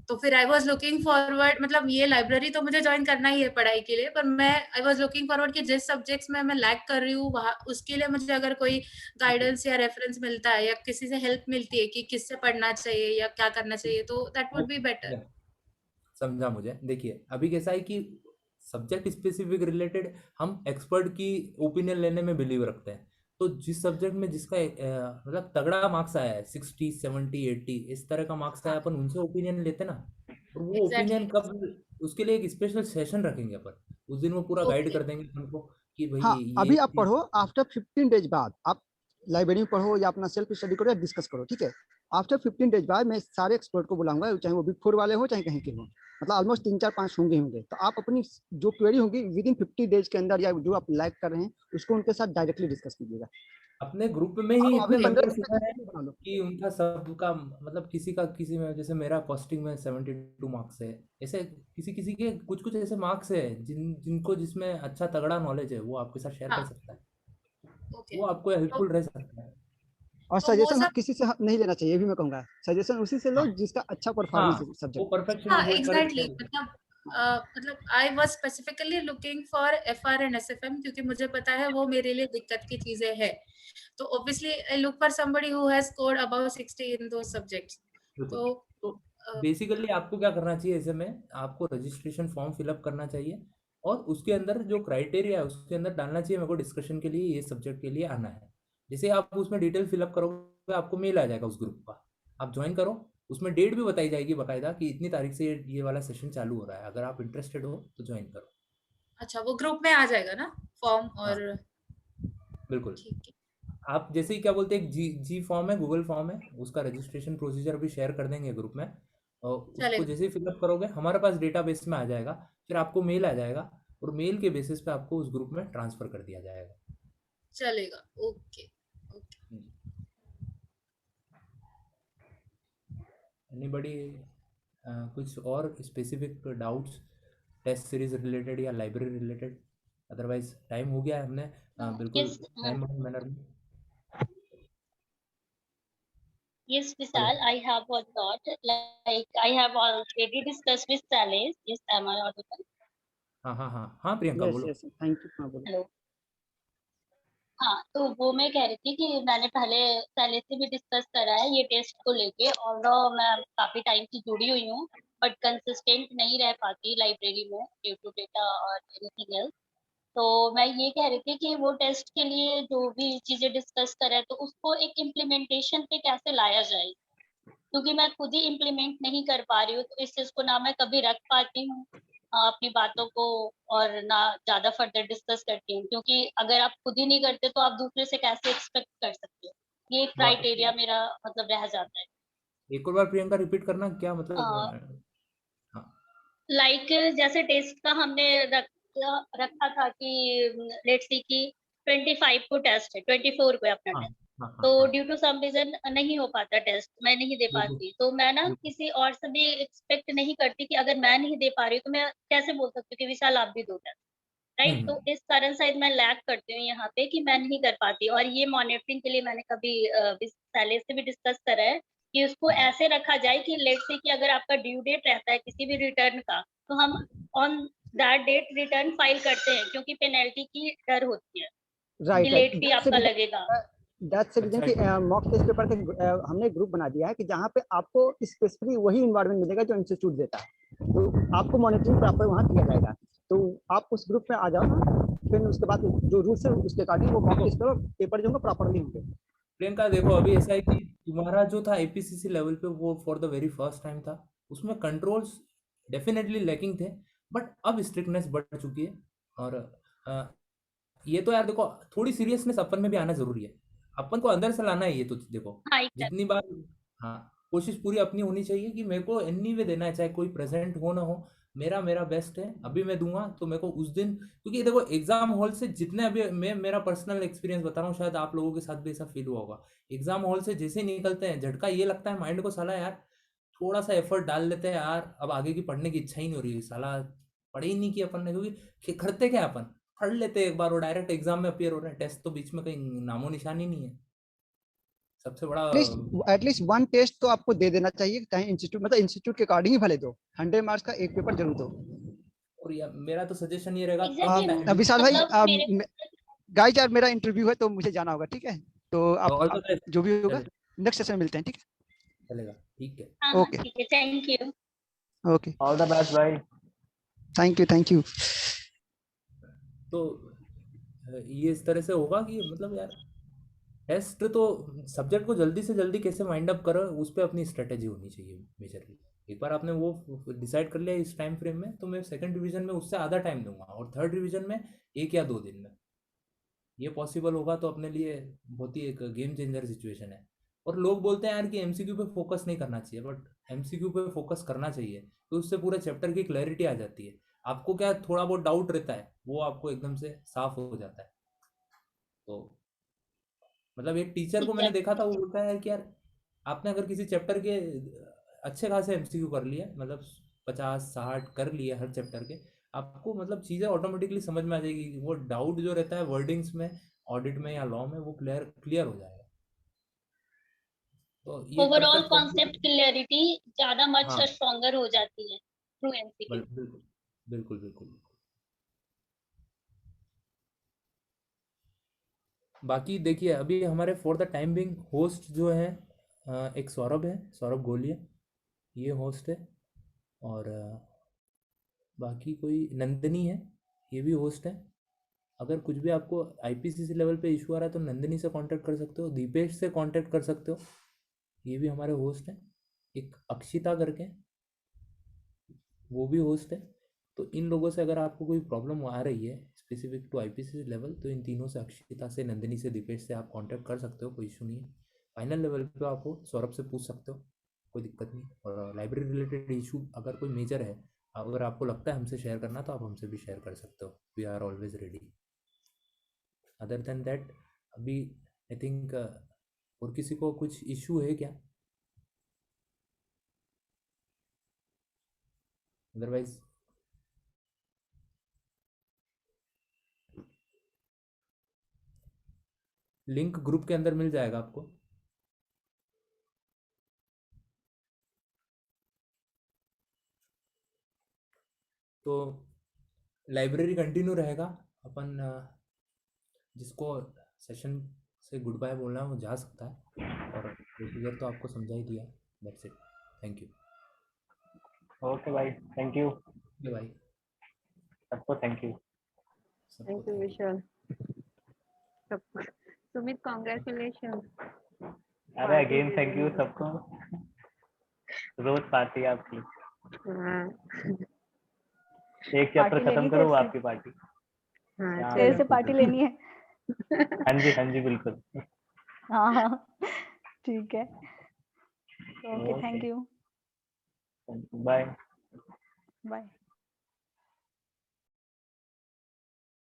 तो फिर आई वॉज लुकिंग फॉरवर्ड, मतलब ये लाइब्रेरी तो मुझे ज्वाइन करना ही है पढ़ाई के लिए, पर मैं आई वॉज लुकिंग फॉरवर्ड कि जिस सब्जेक्ट्स में मैं लैग कर रही हूँ वहाँ, उसके लिए मुझे अगर कोई गाइडेंस या रेफरेंस मिलता है या किसी से हेल्प मिलती है कि किससे पढ़ना चाहिए या क्या करना चाहिए, तो दैट वुड बी बेटर। समझा मुझे। देखिए अभी कैसा है कि सब्जेक्ट स्पेसिफिक रिलेटेड हम एक्सपर्ट की ओपिनियन लेने में बिलीव रखते हैं, तो जिस सब्जेक्ट में जिसका मतलब तगड़ा मार्क्स आया है 60, 70, 80 इस तरह का मार्क्स आया, अपन उनसे ओपिनियन लेते ना, और वो ओपिनियन कब, उसके लिए एक स्पेशल सेशन रखेंगे अपन, उस दिन वो पूरा गाइड कर देंगे उनको कि भाई हाँ, ये अभी आप पढ़ो, आफ्टर 15 डेज बाद आप लाइब्रेरी में पढ़ो या अपना सेल्फ स्टडी करो या डिस्कस करो, ठीक है। आफ्टर 15 डेज बाद मैं सारे एक्सपर्ट को बुलाऊंगा, चाहे वो बिग 4 वाले हो चाहे कहीं के हो, मतलब ऑलमोस्ट 3-4-5 होंगे। तो आप अपनी जो क्वेरी होगी विद इन 50 डेज के अंदर, या जो आप लाइक कर रहे हैं उसको उनके साथ डायरेक्टली डिस्कस कीजिएगा। अपने ग्रुप में ही इतने मेंबर्स हैं कि उनका सबका मतलब किसी में, जैसे मेरा कॉस्टिंग में 72 मार्क्स है, ऐसे किसी के कुछ ऐसे मार्क्स है जिनको जिसमें अच्छा तगड़ा नॉलेज है, वो आपके साथ शेयर कर सकता है, वो आपको हेल्पफुल रह सकता है। और सजेशन किसी से नहीं लेना चाहिए, ये भी मैं कहूंगा, सजेशन उसी से लो जिसका अच्छा परफॉर्मेंस है सब्जेक्ट। हाँ एग्जैक्टली, मतलब I was specifically looking for FR and SFM, क्योंकि मुझे पता है वो मेरे लिए दिक्कत की चीजें हैं, तो obviously I look for somebody who has scored above 60 in those subjects. तो बेसिकली आपको क्या करना चाहिए, ऐसे में आपको रजिस्ट्रेशन फॉर्म फिलअप करना चाहिए, और उसके अंदर जो क्राइटेरिया है उसके अंदर डालना चाहिए मेरे को डिस्कशन के लिए ये सब्जेक्ट के लिए आना है। जैसे आप उसमें डिटेल फिलअप करोगे आपको मेल आ जाएगा उस ग्रुप का, आप ज्वाइन करो, उसमें डेट भी बताई जाएगी बाकायदा कि इतनी तारीख से ये वाला सेशन चालू हो रहा है, अगर आप इंटरेस्टेड हो तो ज्वाइन करो। अच्छा, वो ग्रुप में आ जाएगा ना फॉर्म? हाँ और बिल्कुल। ठीक है। आप जैसे ही क्या बोलते हैं, एक जी फॉर्म है, गूगल फॉर्म है, उसका रजिस्ट्रेशन प्रोसीजर भी शेयर कर देंगे ग्रुप में, और उसको चलेगा। जैसे ही फिलअप करोगे हमारे पास डेटाबेस में आ जाएगा, फिर आपको मेल आ जाएगा और मेल के बेसिस पे आपको उस ग्रुप में ट्रांसफर कर दिया जाएगा। चलेगा, ओके ओके। एनीबडी कुछ और specific doubts test series related या लाइब्रेरी रिलेटेड? अदरवाइज टाइम हो गया है, हमने बिल्कुल Yes, टाइम मैनर में। yes, hello. Vishal, I have one thought. Like I have already discussed with Sales. Yes, am I audible? हाँ हाँ हाँ हाँ प्रियंका यस बोलो। Yes thank you. हाँ बोलो। Hello. हाँ, तो वो मैं कह रही थी कि मैंने पहले पहले से भी डिस्कस करा है ये टेस्ट को लेके, ऑल्दो मैं काफी टाइम से जुड़ी हुई हूँ, बट कंसिस्टेंट नहीं रह पाती लाइब्रेरी में ड्यू टू डेटा और एनीथिंग एल्स। तो मैं ये कह रही थी कि वो टेस्ट के लिए जो भी चीजें डिस्कस करें तो उसको एक इम्प्लीमेंटेशन पे कैसे लाया जाए, क्योंकि मैं खुद ही इम्प्लीमेंट नहीं कर पा रही हूँ, तो इस चीज को ना मैं कभी रख पाती हूँ अपनी बातों को, और ना ज्यादा फर्दर डिस्कस करती हूँ, क्योंकि अगर आप खुद ही नहीं करते तो आप दूसरे से कैसे एक्सपेक्ट कर सकते हो, ये क्राइटेरिया मेरा मतलब रह जाता है। एक और बार प्रियंका रिपीट करना, क्या मतलब? हाँ लाइक जैसे टेस्ट का हमने रखा था कि लेट्स सी कि 25 को टेस्ट है, 24 को है अपना हाँ टेस्ट, हाँ हाँ तो हाँ ड्यू टू सम रीजन नहीं हो पाता टेस्ट, मैं नहीं दे बिल्कुल पाती, तो मैं ना बिल्कुल। किसी और से भी एक्सपेक्ट नहीं करती कि अगर मैं नहीं दे पा रही हूँ तो मैं कैसे बोल सकती हूँ कि विशाल आप भी दो टेस्ट, राइट? तो इस कारण शायद मैं लैग करती हूँ यहाँ पे कि मैं नहीं कर पाती, और ये मॉनिटरिंग के लिए मैंने कभी पहले से भी डिस्कस करा है कि उसको ऐसे रखा जाए कि लेट्स से कि अगर आपका ड्यू डेट रहता है किसी भी रिटर्न का, तो हम on that date return file करते हैं, क्योंकि पेनल्टी की डर होती है कि राइट लेट राइट फी आपका लगेगा। दैट्स रीजन कि मॉक टेस्ट पेपर का हमने ग्रुप बना दिया है कि जहाँ पे आपको स्पेसिफिकली वही इन्वायरमेंट मिलेगा जो इंस्टीट्यूट देता है, तो आपको मॉनिटरिंग प्रॉपर वहाँ किया जाएगा। तो आप उस ग्रुप में आ जाओ ना, फिर उसके बाद जो रूल्स है उसके अकॉर्डिंग वो मॉक टेस्ट पेपर जो होंगे प्रॉपरली होंगे। प्रियंका देखो, अभी ऐसा है कि तुम्हारा जो था एपीसीसी लेवल पे वो for the very first time था, उसमें कंट्रोल्स डेफिनेटली लैकिंग थे, बट अब स्ट्रिक्टनेस बढ़ चुकी है। और ये तो यार देखो, थोड़ी सीरियसनेस अपन में भी आना जरूरी है, अपन को अंदर से लाना है ये तो देखो। हाँ जितनी बार हाँ कोशिश पूरी अपनी होनी चाहिए कि मेरे को एनी वे देना है, चाहे कोई प्रेजेंट हो ना हो, मेरा मेरा बेस्ट है अभी मैं दूंगा, तो मेरे को उस दिन, क्योंकि देखो एग्जाम हॉल से जितने अभी मैं मेरा पर्सनल एक्सपीरियंस बता रहा हूँ, शायद आप लोगों के साथ भी ऐसा फील हुआ होगा। एग्जाम हॉल से जैसे ही निकलते हैं झटका ये लगता है माइंड को, साला यार थोड़ा सा एफर्ट डाल लेते हैं यार, अब आगे की पढ़ने की इच्छा ही नहीं हो रही है, साला पढ़े ही नहीं किया अपन ने, क्योंकि करते क्या अपन पढ़ लेते एक बार, वो डायरेक्ट एग्जाम में अपियर हो रहे हैं, टेस्ट तो बीच में कहीं नामो निशान ही नहीं है। सबसे बड़ा एटलीस्ट वन टेस्ट तो आपको दे देना चाहिए, चाहे इंस्टीट्यूट मतलब इंस्टीट्यूट के अकॉर्डिंग ही भले दो, 100 मार्क्स का एक पेपर जरूर दो। और मेरा तो सजेशन ये रहेगा विशाल भाई, गाइस यार मेरा इंटरव्यू है तो मुझे जाना होगा, ठीक है? तो आप जो भी होगा नेक्स्ट सेशन में मिलते हैं, ठीक है? चलेगा, ठीक है, ओके ठीक है, thank you. Okay, all the best भाई। Thank you. तो ये इस तरह से होगा कि मतलब यार टेस्ट तो सब्जेक्ट को जल्दी से जल्दी कैसे वाइंड अप करो, उस पर अपनी स्ट्रेटेजी होनी चाहिए मेजरली। एक बार आपने वो डिसाइड कर लिया इस टाइम फ्रेम में, तो मैं सेकंड डिवीजन में उससे आधा टाइम दूंगा, और थर्ड डिवीजन में 1 या 2 दिन में। ये पॉसिबल होगा तो अपने लिए बहुत ही एक गेम चेंजर सिचुएशन है। और लोग बोलते हैं यार कि एमसीक्यू पे फोकस नहीं करना चाहिए, बट एमसीक्यू पे फोकस करना चाहिए, तो उससे पूरे चैप्टर की क्लैरिटी आ जाती है। आपको क्या थोड़ा बहुत डाउट रहता है, वो आपको एकदम से साफ हो जाता है। तो मतलब एक टीचर को मैंने देखा था, वो बोलता है कि यार आपने अगर किसी चैप्टर के अच्छे खासे एमसीक्यू कर लिए, मतलब 50-60 कर लिए हर चैप्टर के, आपको मतलब चीज़ें ऑटोमेटिकली समझ में आ जाएगी, वो डाउट जो रहता है वर्डिंग्स में, ऑडिट में या लॉ में, वो क्लियर हो जाएगा। तो ये ओवरऑल परफेक्ट कॉन्सेप्ट क्लियरिटी ज्यादा मच हाँ स्ट्रॉन्गर हो जाती है थ्रू एमसीक्यू। बिल्कुल बिल्कुल बिल्कुल। बाकी देखिए, अभी हमारे for the time being host जो है एक सौरभ है, सौरभ गोलिया, ये होस्ट है। और बाकी कोई नंदिनी है, ये भी होस्ट है। अगर कुछ भी आपको आईपीसीसी लेवल पे इशू आ रहा है तो नंदिनी से कांटेक्ट कर सकते हो, दीपेश से कांटेक्ट कर सकते हो, ये भी हमारे होस्ट हैं। एक अक्षिता करके, वो भी होस्ट है। तो इन लोगों से अगर आपको कोई प्रॉब्लम आ रही है स्पेसिफिक टू आईपीसी लेवल, तो इन तीनों से, अक्षिता से, नंदिनी से, दीपेश से आप कांटेक्ट कर सकते हो, कोई इशू नहीं है। फाइनल लेवल पे आप सौरभ से पूछ सकते हो, कोई दिक्कत नहीं। और लाइब्रेरी रिलेटेड इशू अगर कोई मेजर है, अगर आपको लगता है हमसे शेयर करना, तो आप हमसे भी शेयर कर सकते हो। We are always ready. Other than that अभी आई थिंक और किसी को कुछ इशू है क्या? अदरवाइज लिंक ग्रुप के अंदर मिल जाएगा आपको। तो लाइब्रेरी कंटिन्यू रहेगा। अपन जिसको सेशन से गुड बाय बोलना है वो जा सकता है, और प्रोसीजर तो आपको समझा ही दिया। That's it. Thank you. Okay भाई, थैंक यू भाई, सबको, thank you. Thank you Vishal. Sumit, congratulation. अरे अगेन थैंक यू सबको, रोज पार्टी आपकी। एक चैप्टर खत्म करो, वो आपकी पार्टी। तेरे से पार्टी लेनी है। हाँ जी, हाँ जी, बिल्कुल। हाँ हाँ ठीक है। Okay, thank you. Bye. Bye.